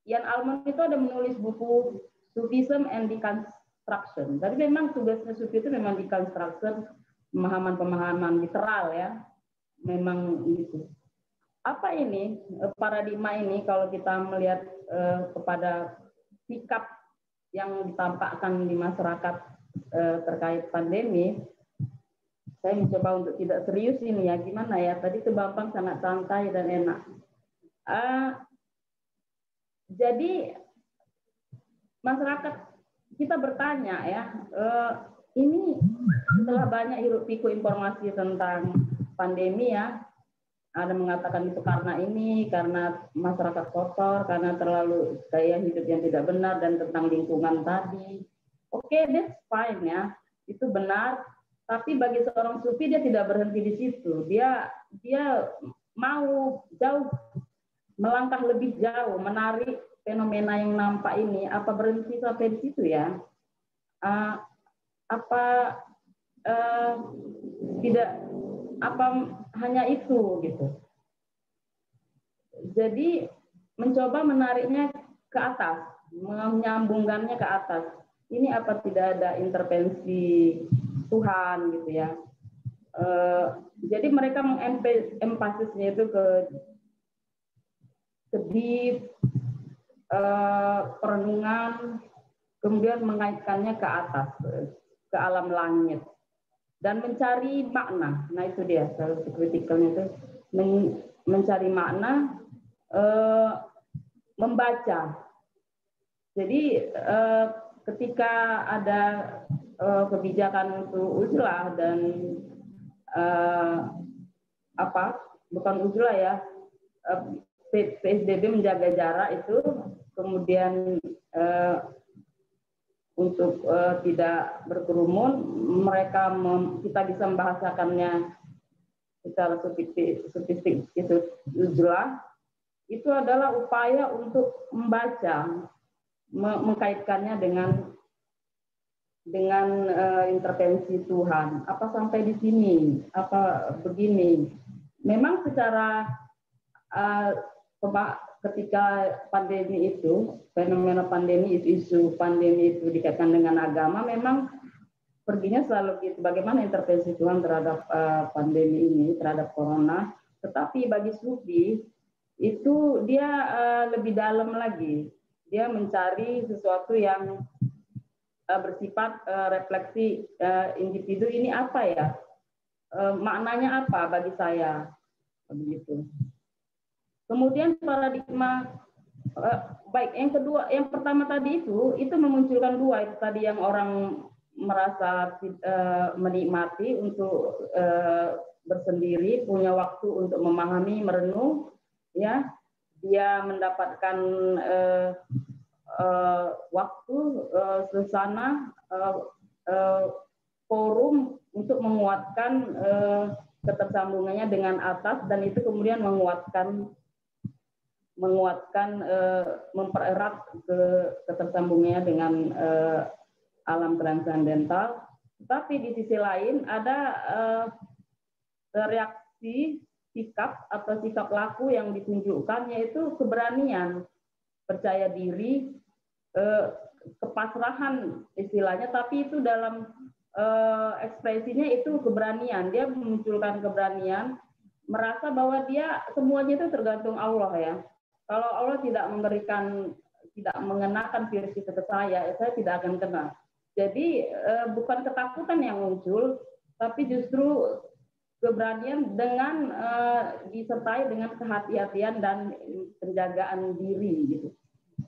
Ian Almond itu ada menulis buku Sufism and Deconstruction. Tapi memang tugasnya Sufi itu memang deconstruction, pemahaman-pemahaman literal ya. Memang gitu. Apa ini paradigma ini kalau kita melihat kepada sikap yang ditampakkan di masyarakat terkait pandemi, saya mencoba untuk tidak serius ini ya, gimana ya, tadi itu Bambang sangat santai dan enak. Jadi masyarakat kita bertanya ya, ini setelah banyak hiruk pikuk informasi tentang pandemi ya, ada mengatakan itu karena masyarakat kotor, karena terlalu gaya hidup yang tidak benar, dan tentang lingkungan tadi. Oke, that's fine ya, itu benar. Tapi bagi seorang sufi dia tidak berhenti di situ. Dia mau jauh, melangkah lebih jauh, menarik fenomena yang nampak ini. Apa berhenti sampai di situ ya? Tidak, apa hanya itu gitu. Jadi mencoba menariknya ke atas, menyambungkannya ke atas. Ini apa tidak ada intervensi Tuhan gitu ya. Jadi mereka mengempasisnya itu ke deep, perenungan, kemudian mengaitkannya ke atas, ke alam langit, dan mencari makna. Nah itu dia salah satu kritikalnya itu, mencari makna, membaca. Jadi ketika ada kebijakan untuk uzlah dan bukan uzlah ya, PSBB menjaga jarak itu, kemudian untuk tidak berkerumun, kita bisa membahasakannya secara sofistik itu uzlah, itu adalah upaya untuk membaca, mengkaitkannya dengan intervensi Tuhan. Apa sampai di sini? Apa begini? Memang secara ketika pandemi itu, fenomena pandemi, isu pandemi itu dikaitkan dengan agama, memang perginya selalu gitu. Bagaimana intervensi Tuhan terhadap pandemi ini, terhadap corona. Tetapi bagi Sufi itu dia lebih dalam lagi. Dia mencari sesuatu yang bersifat refleksi individu, ini apa ya, maknanya apa bagi saya, begitu. Kemudian paradigma Baik, yang kedua, yang pertama tadi itu memunculkan dua, itu tadi yang orang merasa menikmati untuk bersendiri, punya waktu untuk memahami, merenung, ya, dia mendapatkan waktu, suasana, forum untuk menguatkan ketersambungannya dengan atas, dan itu kemudian menguatkan mempererat ketersambungannya dengan alam transendental. Tapi di sisi lain ada reaksi sikap atau sikap laku yang ditunjukkan, yaitu keberanian, percaya diri, kepasrahan istilahnya, tapi itu dalam ekspresinya itu keberanian. Dia memunculkan keberanian, merasa bahwa dia semuanya itu tergantung Allah ya. Kalau Allah tidak mengenakan virus itu ke saya tidak akan kena. Jadi bukan ketakutan yang muncul, tapi justru keberanian dengan disertai dengan kehati-hatian dan penjagaan diri gitu.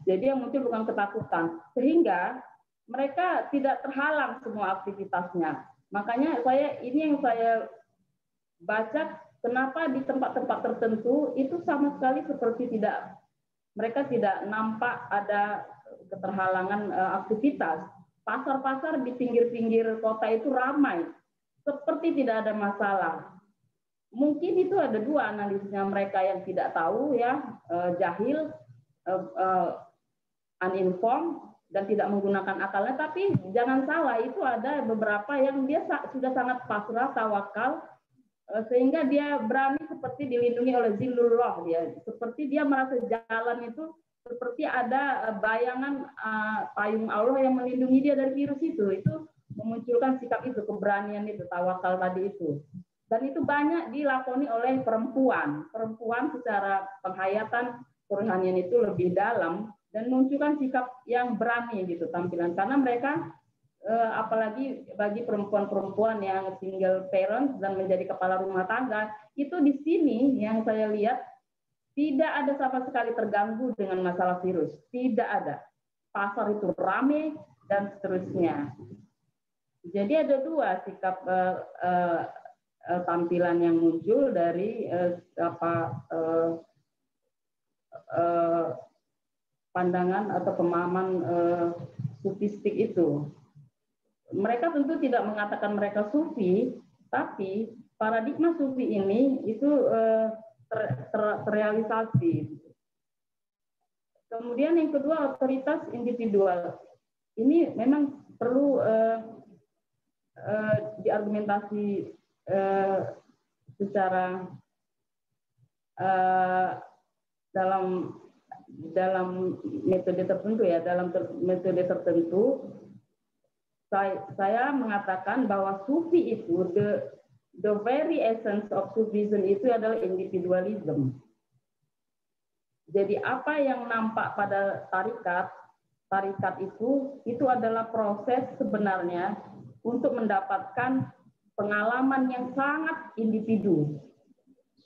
Jadi yang muncul bukan ketakutan, sehingga mereka tidak terhalang semua aktivitasnya. Makanya ini yang saya baca, kenapa di tempat-tempat tertentu itu sama sekali seperti mereka tidak nampak ada keterhalangan aktivitas. Pasar-pasar di pinggir-pinggir kota itu ramai, seperti tidak ada masalah. Mungkin itu ada dua analisisnya, mereka yang tidak tahu ya, jahil, uninformed, dan tidak menggunakan akalnya. Tapi jangan salah, itu ada beberapa yang dia sudah sangat pasrah, tawakal, sehingga dia berani seperti dilindungi oleh zillullah, dia seperti dia merasa jalan itu seperti ada bayangan payung Allah yang melindungi dia dari virus itu memunculkan sikap itu, keberanian itu, tawakal tadi itu. Dan itu banyak dilakoni oleh perempuan secara penghayatan kerohanian itu lebih dalam, dan menunjukkan sikap yang berani gitu tampilan, karena mereka apalagi bagi perempuan-perempuan yang single parent dan menjadi kepala rumah tangga, itu di sini yang saya lihat tidak ada sama sekali terganggu dengan masalah virus, tidak ada. Pasar itu ramai dan seterusnya. Jadi ada dua sikap tampilan yang muncul dari pandangan atau pemahaman sufistik itu. Mereka tentu tidak mengatakan mereka sufi, tapi paradigma sufi ini itu terrealisasi. Kemudian yang kedua, otoritas individual. Ini memang perlu diargumentasi secara dalam metode tertentu ya, dalam metode tertentu. Saya mengatakan bahwa sufi itu the very essence of Sufism itu adalah individualism. Jadi apa yang nampak pada tarikat itu adalah proses sebenarnya untuk mendapatkan pengalaman yang sangat individu.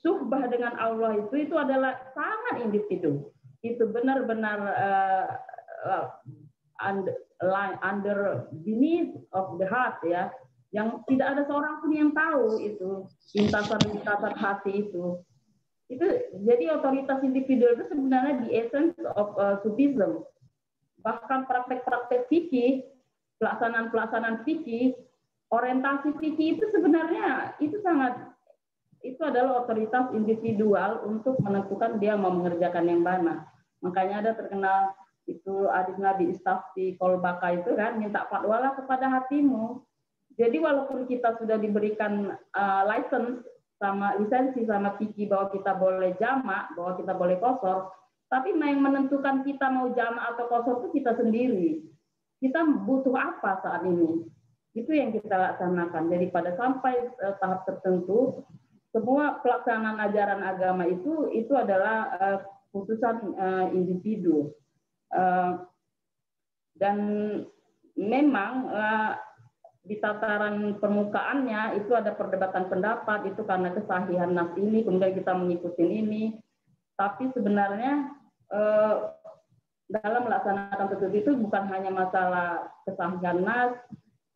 Suhbah dengan Allah itu adalah sangat individu. Itu benar-benar under beneath of the heart ya, yang tidak ada seorang pun yang tahu itu lintasan-lintasan hati itu. Jadi otoritas individual itu sebenarnya the essence of Sufism. Bahkan praktek-praktek fikih, pelaksanaan fikih, orientasi fikih itu sebenarnya itu adalah otoritas individual untuk menentukan dia mau mengerjakan yang mana. Makanya ada terkenal itu hadis Nabi Istafti Kolbaka itu kan, minta fatwalah kepada hatimu. Jadi walaupun kita sudah diberikan lisensi sama fikih bahwa kita boleh jamak, bahwa kita boleh qasar, tapi yang menentukan kita mau jamak atau qasar itu kita sendiri. Kita butuh apa saat ini? Itu yang kita laksanakan. Jadi pada sampai tahap tertentu, semua pelaksanaan ajaran agama itu adalah putusan individu. Dan memang di tataran permukaannya itu ada perdebatan pendapat, itu karena kesahihan nas ini, kemudian kita mengikuti ini. Tapi sebenarnya dalam melaksanakan tertutup itu bukan hanya masalah kesahihan nas,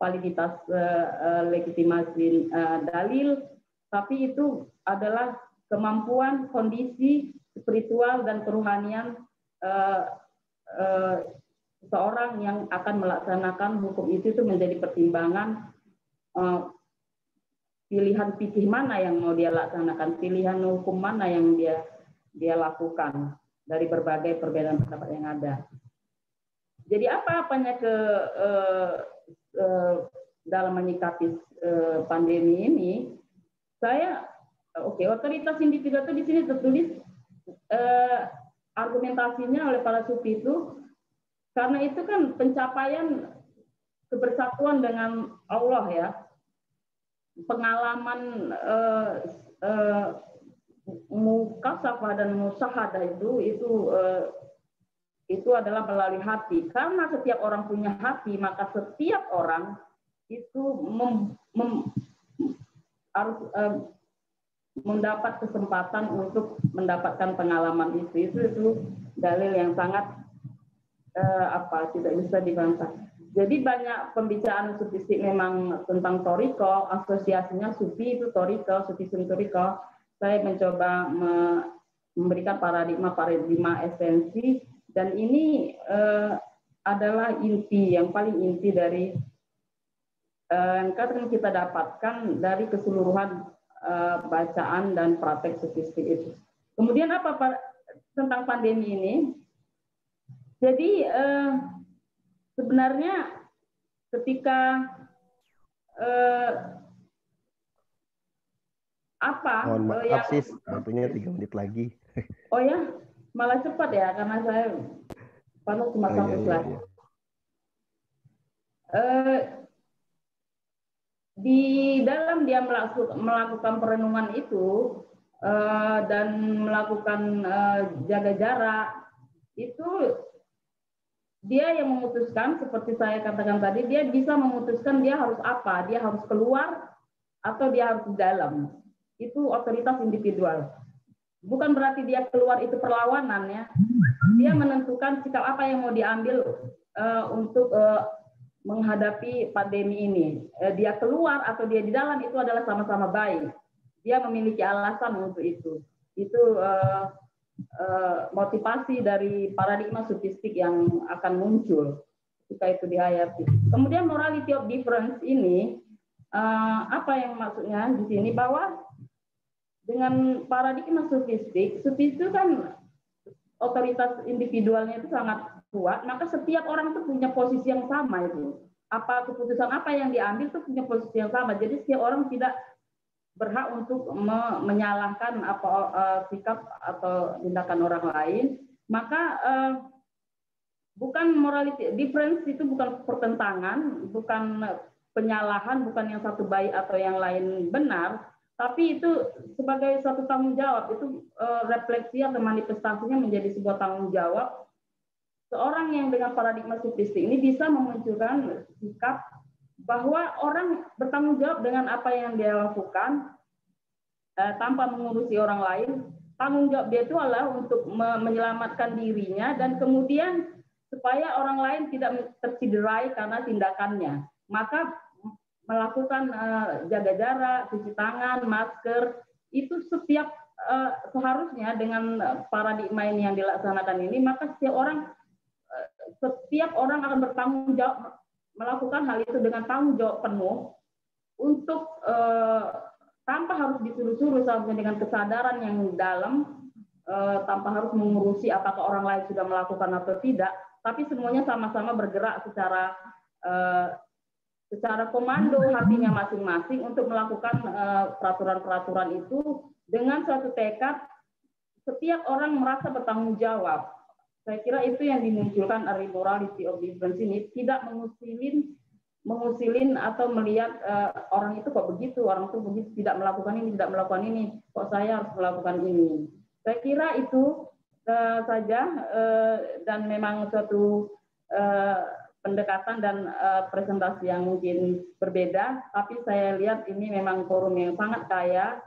validitas legitimasi dalil, tapi itu adalah kemampuan, kondisi spiritual dan kerohanian seseorang yang akan melaksanakan hukum itu menjadi pertimbangan pilihan fikih mana yang mau dia laksanakan, pilihan hukum mana yang dia lakukan dari berbagai perbedaan pendapat yang ada. Jadi apa-apanya dalam menyikapi pandemi ini, saya otoritas individu itu di sini tertulis argumentasinya oleh para sufi itu, karena itu kan pencapaian kebersatuan dengan Allah ya, pengalaman mukasafah dan musyahadah itu adalah melalui hati. Karena setiap orang punya hati, maka setiap orang itu harus mendapat kesempatan untuk mendapatkan pengalaman itu. Itu dalil yang sangat tidak bisa dibantah. Jadi banyak pembicaraan sufistik memang tentang toriko, asosiasinya sufi itu toriko, sufisme toriko. Saya mencoba memberikan paradigma esensi, dan ini adalah inti, yang paling inti dari yang kita dapatkan dari keseluruhan bacaan dan praktek sufistik itu. Kemudian apa tentang pandemi ini? Jadi sebenarnya ketika mohon maaf sis, waktunya 3 menit lagi. Oh ya, malah cepat ya, karena saya panas cuma sampai slide. Di dalam dia melakukan perenungan itu dan melakukan jaga jarak, itu dia yang memutuskan, seperti saya katakan tadi, dia bisa memutuskan dia harus apa, dia harus keluar atau dia harus di dalam. Itu otoritas individual. Bukan berarti dia keluar itu perlawanan ya. Dia menentukan sikap apa yang mau diambil untuk menghadapi pandemi ini. Dia keluar atau dia di dalam, itu adalah sama-sama baik. Dia memiliki alasan untuk itu. Itu motivasi dari paradigma sufistik yang akan muncul ketika itu dihayati. Kemudian morality of difference ini apa yang maksudnya di sini, bahwa dengan paradigma sufistik itu kan otoritas individualnya itu sangat kuat, maka setiap orang itu punya posisi yang sama itu. Apa keputusan apa yang diambil itu punya posisi yang sama. Jadi setiap orang tidak berhak untuk menyalahkan apa sikap atau tindakan orang lain. Maka bukan morality difference, itu bukan pertentangan, bukan penyalahan, bukan yang satu baik atau yang lain benar, tapi itu sebagai suatu tanggung jawab. Itu refleksi atau manifestasinya menjadi sebuah tanggung jawab. Seorang yang dengan paradigma sufistik ini bisa memunculkan sikap bahwa orang bertanggung jawab dengan apa yang dia lakukan tanpa mengurusi orang lain. Tanggung jawab dia itu adalah untuk menyelamatkan dirinya dan kemudian supaya orang lain tidak tercederai karena tindakannya. Maka melakukan jaga jarak, cuci tangan, masker, itu setiap seharusnya dengan paradigma ini yang dilaksanakan ini, maka setiap orang akan bertanggung jawab melakukan hal itu dengan tanggung jawab penuh untuk tanpa harus disuruh-suruh, sampai dengan kesadaran yang dalam, tanpa harus mengurusi apakah orang lain sudah melakukan atau tidak, tapi semuanya sama-sama bergerak secara komando hatinya masing-masing untuk melakukan peraturan-peraturan itu dengan suatu tekad setiap orang merasa bertanggung jawab. Saya kira itu yang dimunculkan dari morality of difference ini, tidak mengusilin atau melihat orang itu kok begitu, orang itu begitu, tidak melakukan ini, kok saya harus melakukan ini. Saya kira itu saja, dan memang suatu pendekatan dan presentasi yang mungkin berbeda, tapi saya lihat ini memang forum yang sangat kaya.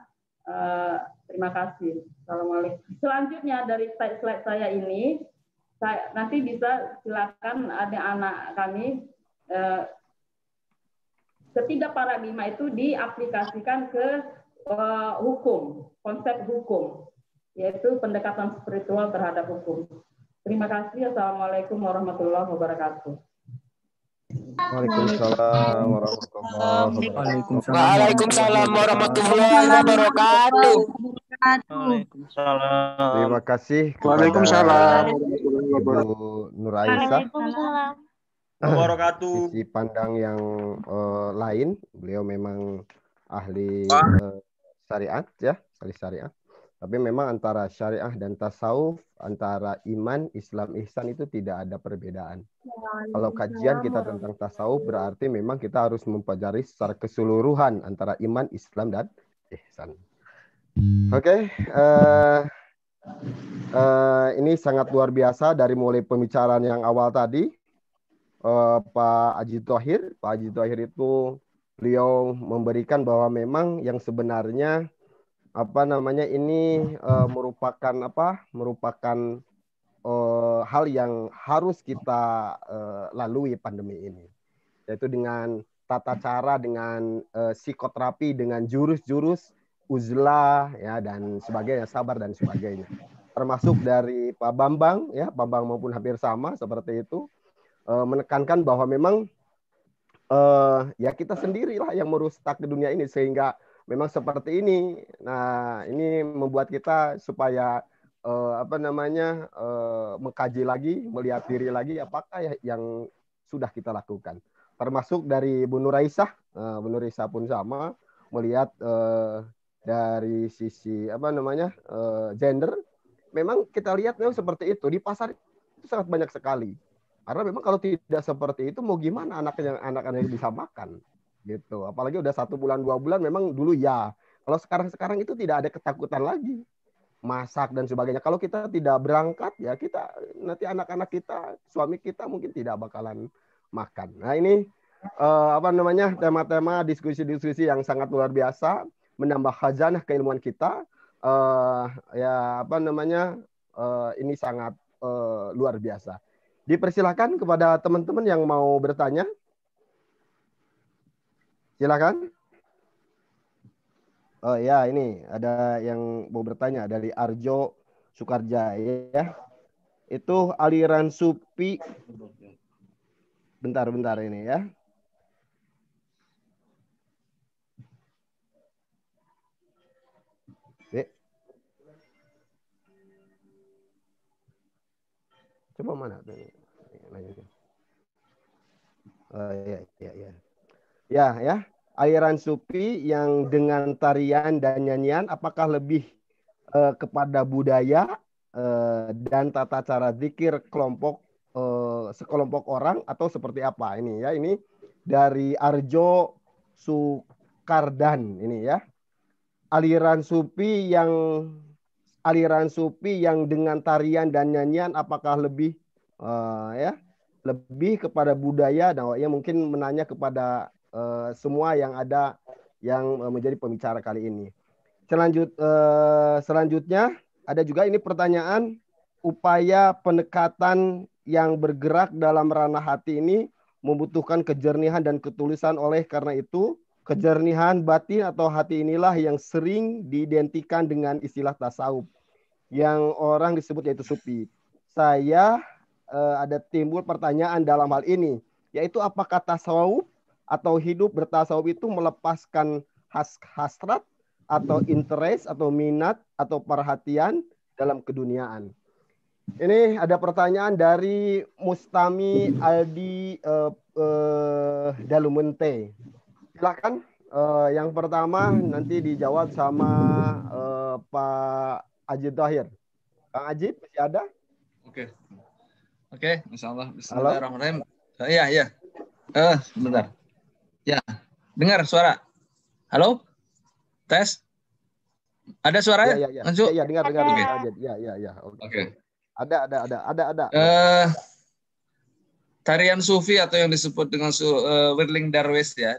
Terima kasih. Assalamualaikum. Selanjutnya dari slide saya ini, nanti bisa silakan ada anak kami ketiga paradigma itu diaplikasikan ke hukum, konsep hukum, yaitu pendekatan spiritual terhadap hukum. Terima kasih. Assalamualaikum warahmatullahi wabarakatuh. Waalaikumsalam warahmatullahi wabarakatuh. Waalaikumsalam warahmatullahi wabarakatuh. Waalaikumsalam. Terima kasih kepada Waalaikumsalam. Ibu Nur Aisyah. Wabarakatuh. Sisi pandang yang lain, beliau memang ahli syariat ya, ahli syariat. Tapi memang antara syariah dan tasawuf, antara iman, Islam, ihsan itu tidak ada perbedaan. Kalau kajian kita tentang tasawuf berarti memang kita harus mempelajari secara keseluruhan antara iman, Islam, dan ihsan. Oke, ini sangat luar biasa dari mulai pembicaraan yang awal tadi. Pak Haji Thohir itu beliau memberikan bahwa memang yang sebenarnya ini merupakan hal yang harus kita lalui pandemi ini, yaitu dengan tata cara, dengan psikoterapi, dengan jurus-jurus uzlah ya dan sebagainya, sabar dan sebagainya, termasuk dari Pak Bambang ya, Bambang maupun hampir sama seperti itu, menekankan bahwa memang ya kita sendirilah yang merusak di dunia ini sehingga memang seperti ini. Nah, ini membuat kita supaya mengkaji lagi, melihat diri lagi apakah yang sudah kita lakukan. Termasuk dari Bu Nur Aisyah, Bu Nur Aisyah pun sama melihat dari sisi gender. Memang kita lihat memang seperti itu di pasar itu sangat banyak sekali. Karena memang kalau tidak seperti itu mau gimana anak-anak bisa makan gitu. Apalagi udah 1 bulan 2 bulan memang dulu ya. Kalau sekarang itu tidak ada ketakutan lagi masak dan sebagainya. Kalau kita tidak berangkat ya kita nanti anak-anak kita, suami kita mungkin tidak bakalan makan. Nah ini tema-tema diskusi-diskusi yang sangat luar biasa, menambah khazanah keilmuan kita. Ini sangat luar biasa. Dipersilakan kepada teman-teman yang mau bertanya. Silakan. Oh ya, ini ada yang mau bertanya dari Arjo Sukarjaya ya. Itu aliran sufi. Bentar ini ya. Coba mana tuh? Ya. Aliran sufi yang dengan tarian dan nyanyian apakah lebih kepada budaya dan tata cara zikir sekelompok orang atau seperti apa ini ya? Ini dari Arjo Sukardan ini ya. Aliran sufi yang dengan tarian dan nyanyian apakah lebih lebih kepada budaya? Nah, ya mungkin menanya kepada semua yang ada yang menjadi pembicara kali ini. Selanjutnya ada juga ini pertanyaan, upaya pendekatan yang bergerak dalam ranah hati ini membutuhkan kejernihan dan ketulusan. Oleh karena itu kejernihan batin atau hati inilah yang sering diidentikan dengan istilah tasawuf yang orang disebut yaitu sufi. Saya ada timbul pertanyaan dalam hal ini, yaitu apakah tasawuf atau hidup bertasawuf itu melepaskan hasrat atau interest atau minat atau perhatian dalam keduniaan. Ini ada pertanyaan dari Mustami Aldi Dalumente. Silakan. Yang pertama nanti dijawab sama Pak Haji Thohir. Kang Haji masih ada? Oke, insyaallah. Bismillahirrahmanirrahim. Iya. Sebentar. Ya, dengar suara. Halo? Tes? Ada suara? Iya, dengar. Ya. Oke. Ada. Tarian sufi atau yang disebut dengan Whirling Darwish ya,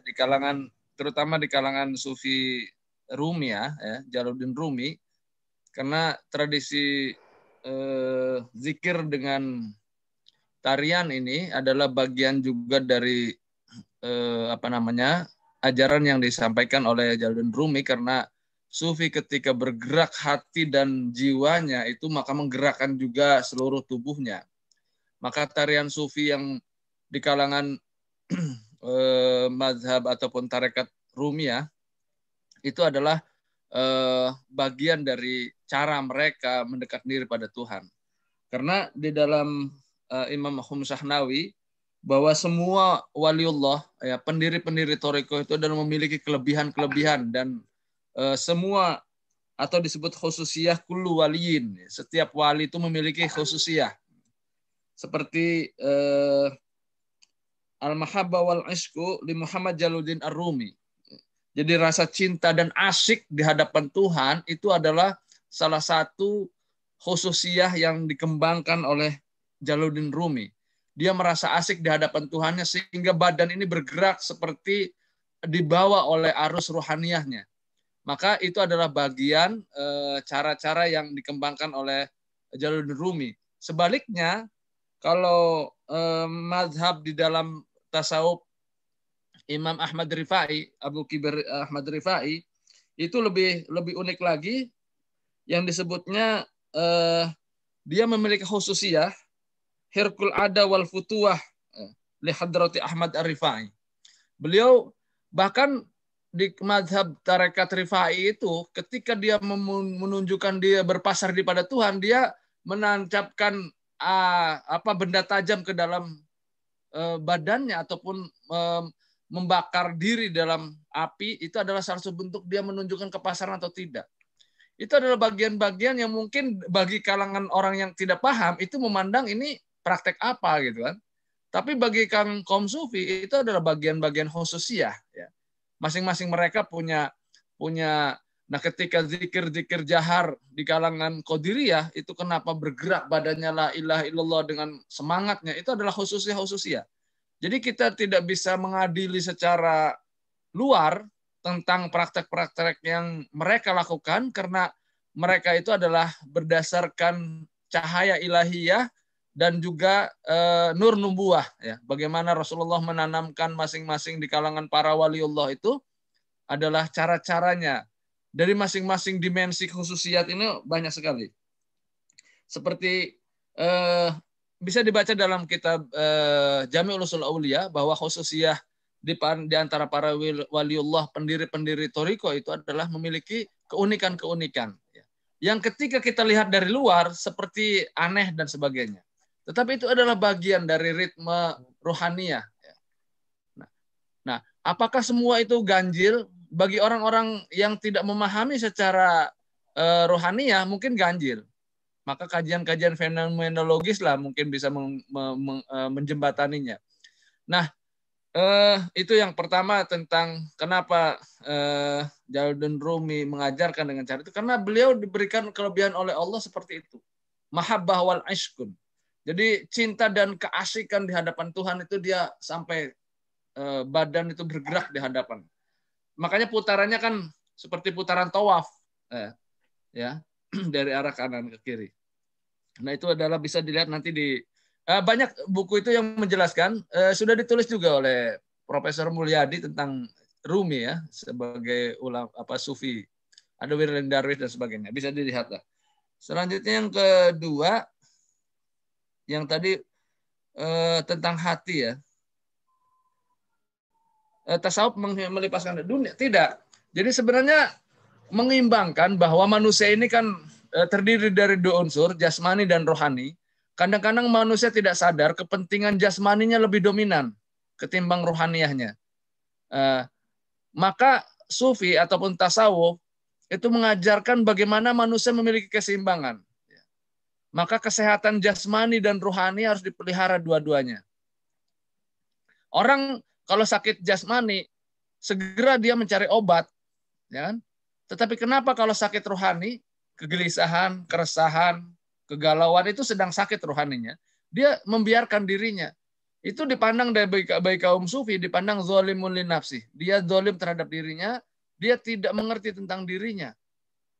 terutama di kalangan sufi Rumi ya, Jalaluddin Rumi, karena tradisi zikir dengan tarian ini adalah bagian juga dari ajaran yang disampaikan oleh Jalaluddin Rumi, karena sufi ketika bergerak hati dan jiwanya itu maka menggerakkan juga seluruh tubuhnya. Maka tarian sufi yang di kalangan mazhab ataupun tarekat Rumiyah itu adalah bagian dari cara mereka mendekat diri pada Tuhan. Karena di dalam Imam Humsahnawi bahwa semua waliullah, ya, pendiri-pendiri Thariqah itu adalah memiliki kelebihan-kelebihan, dan semua atau disebut khususiyah kullu waliyin. Setiap wali itu memiliki khususiyah. Seperti al-mahabbah wal ishqu li Muhammad Jalaluddin Ar-Rumi. Jadi rasa cinta dan asyik di hadapan Tuhan itu adalah salah satu khususiyah yang dikembangkan oleh Jalaluddin Rumi. Dia merasa asyik di hadapan Tuhannya sehingga badan ini bergerak seperti dibawa oleh arus ruhaniyahnya. Maka itu adalah bagian cara-cara yang dikembangkan oleh Jalaluddin Rumi. Sebaliknya, kalau mazhab di dalam tasawuf Imam Ahmad Rifai, Abu Kibir Ahmad Rifai, itu lebih unik lagi, yang disebutnya dia memiliki khususiyah Hirkul Ada wal Futuwah li Hadrati Ahmad Ar-Rifai. Beliau bahkan di mazhab tarekat Rifai itu ketika dia menunjukkan dia berpasar di pada Tuhan, dia menancapkan benda tajam ke dalam badannya ataupun membakar diri dalam api. Itu adalah salah satu bentuk dia menunjukkan kepasaran atau tidak. Itu adalah bagian-bagian yang mungkin bagi kalangan orang yang tidak paham itu memandang ini praktek apa gitu kan. Tapi bagi kaum sufi itu adalah bagian-bagian khususiyah. Ya. Masing-masing mereka punya. Nah, ketika zikir-zikir jahar di kalangan Qadiriyah itu kenapa bergerak badannya la ilaha illallah dengan semangatnya, itu adalah khususiyah. Jadi kita tidak bisa mengadili secara luar tentang praktek-praktek yang mereka lakukan, karena mereka itu adalah berdasarkan cahaya ilahiyah dan juga nur nubuwah. Ya. Bagaimana Rasulullah menanamkan masing-masing di kalangan para waliullah itu adalah cara-caranya. Dari masing-masing dimensi khususiyat ini banyak sekali. Seperti bisa dibaca dalam kitab Jami'ul Ushul Auliya bahwa khususiyah di antara para waliullah, pendiri-pendiri Thariqah itu adalah memiliki keunikan-keunikan. Yang ketika kita lihat dari luar seperti aneh dan sebagainya. Tetapi itu adalah bagian dari ritme rohaniyah. Nah, apakah semua itu ganjil? Bagi orang-orang yang tidak memahami secara rohaniyah mungkin ganjil. Maka kajian-kajian fenomenologis lah mungkin bisa menjembataninya. Nah, itu yang pertama tentang kenapa Jalaluddin Rumi mengajarkan dengan cara itu. Karena beliau diberikan kelebihan oleh Allah seperti itu. Mahabbah wal ishqun. Jadi cinta dan keasikan di hadapan Tuhan itu dia sampai badan itu bergerak di hadapan. Makanya putarannya kan seperti putaran tawaf, ya, dari arah kanan ke kiri. Nah, itu adalah bisa dilihat nanti di banyak buku itu yang menjelaskan, sudah ditulis juga oleh Profesor Mulyadi tentang Rumi ya sebagai ulama sufi, ada Wirlin Darwis dan sebagainya, bisa dilihat lah. Selanjutnya yang kedua, yang tadi tentang hati ya. Tasawuf melepaskan dunia. Tidak. Jadi sebenarnya mengimbangkan bahwa manusia ini kan terdiri dari dua unsur, jasmani dan rohani. Kadang-kadang manusia tidak sadar kepentingan jasmaninya lebih dominan ketimbang rohaniyahnya. Maka sufi ataupun tasawuf itu mengajarkan bagaimana manusia memiliki keseimbangan. Maka kesehatan jasmani dan rohani harus dipelihara dua-duanya. Orang kalau sakit jasmani, segera dia mencari obat. Ya kan? Tetapi kenapa kalau sakit rohani, kegelisahan, keresahan, kegalauan itu sedang sakit rohaninya, dia membiarkan dirinya. Itu dipandang dari kaum sufi, dipandang zalimun li nafsi. Dia zalim terhadap dirinya, dia tidak mengerti tentang dirinya.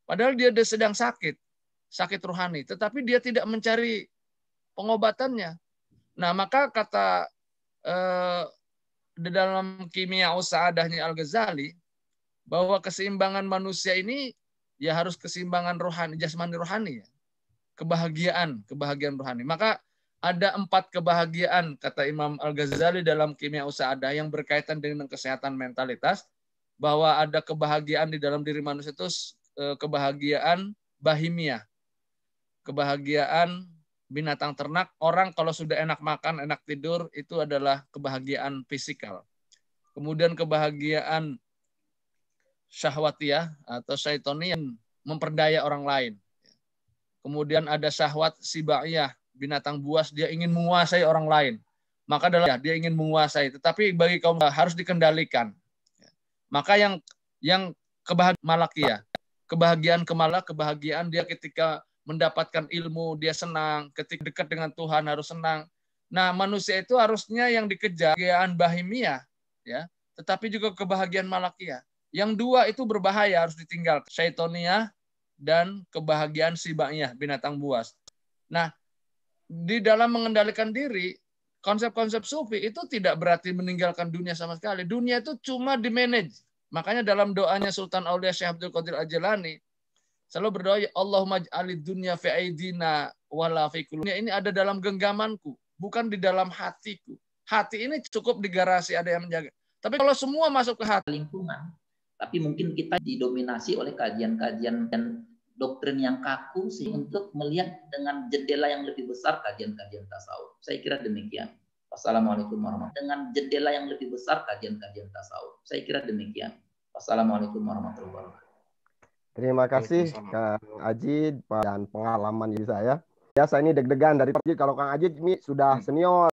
Padahal dia sedang sakit. sakit rohani, tetapi dia tidak mencari pengobatannya. Nah, maka kata di dalam Kimia Usaadahnya Al-Ghazali, bahwa keseimbangan manusia ini ya harus keseimbangan rohani, jasmani rohani ya. Kebahagiaan rohani. Maka ada 4 kebahagiaan kata Imam Al-Ghazali dalam Kimia Usaadah yang berkaitan dengan kesehatan mentalitas, bahwa ada kebahagiaan di dalam diri manusia itu kebahagiaan bahimia. Kebahagiaan binatang ternak, orang kalau sudah enak makan, enak tidur, itu adalah kebahagiaan fisikal. Kemudian kebahagiaan syahwatiyah atau syaitoni yang memperdaya orang lain. Kemudian ada syahwat sibaiyah, binatang buas, dia ingin menguasai orang lain. Maka adalah dia ingin menguasai, tetapi bagi kaum harus dikendalikan. Maka yang kebahagiaan malakiyah, kebahagiaan kemala, kebahagiaan dia ketika mendapatkan ilmu, dia senang, ketika dekat dengan Tuhan harus senang. Nah, manusia itu harusnya yang dikejar kebahagiaan bahimiyah, ya, tetapi juga kebahagiaan malakiyah. Yang 2 itu berbahaya, harus ditinggal. Syaitoniyah dan kebahagiaan sibaiyah, binatang buas. Nah, di dalam mengendalikan diri, konsep-konsep sufi itu tidak berarti meninggalkan dunia sama sekali. Dunia itu cuma di-manage. Makanya dalam doanya Sultan Aulia Syekh Abdul Qadir Al-Jilani selalu berdoa, Allahumma ij'alid dunya fi aidina wala fi qulubina. Ini ada dalam genggamanku, bukan di dalam hatiku. Hati ini cukup di garasi, ada yang menjaga. Tapi kalau semua masuk ke hati, lingkungan. Tapi mungkin kita didominasi oleh kajian-kajian dan doktrin yang kaku sih untuk melihat dengan jendela yang lebih besar kajian-kajian tasawuf. Saya kira demikian. Wassalamualaikum warahmatullahi wabarakatuh. Dengan jendela yang lebih besar kajian-kajian tasawuf. Saya kira demikian. Wassalamualaikum warahmatullahi wabarakatuh. Terima kasih Kang Ajid dan pengalaman dari saya. Ya, saya ini deg-degan dari kalau Kang Ajid ini sudah senior.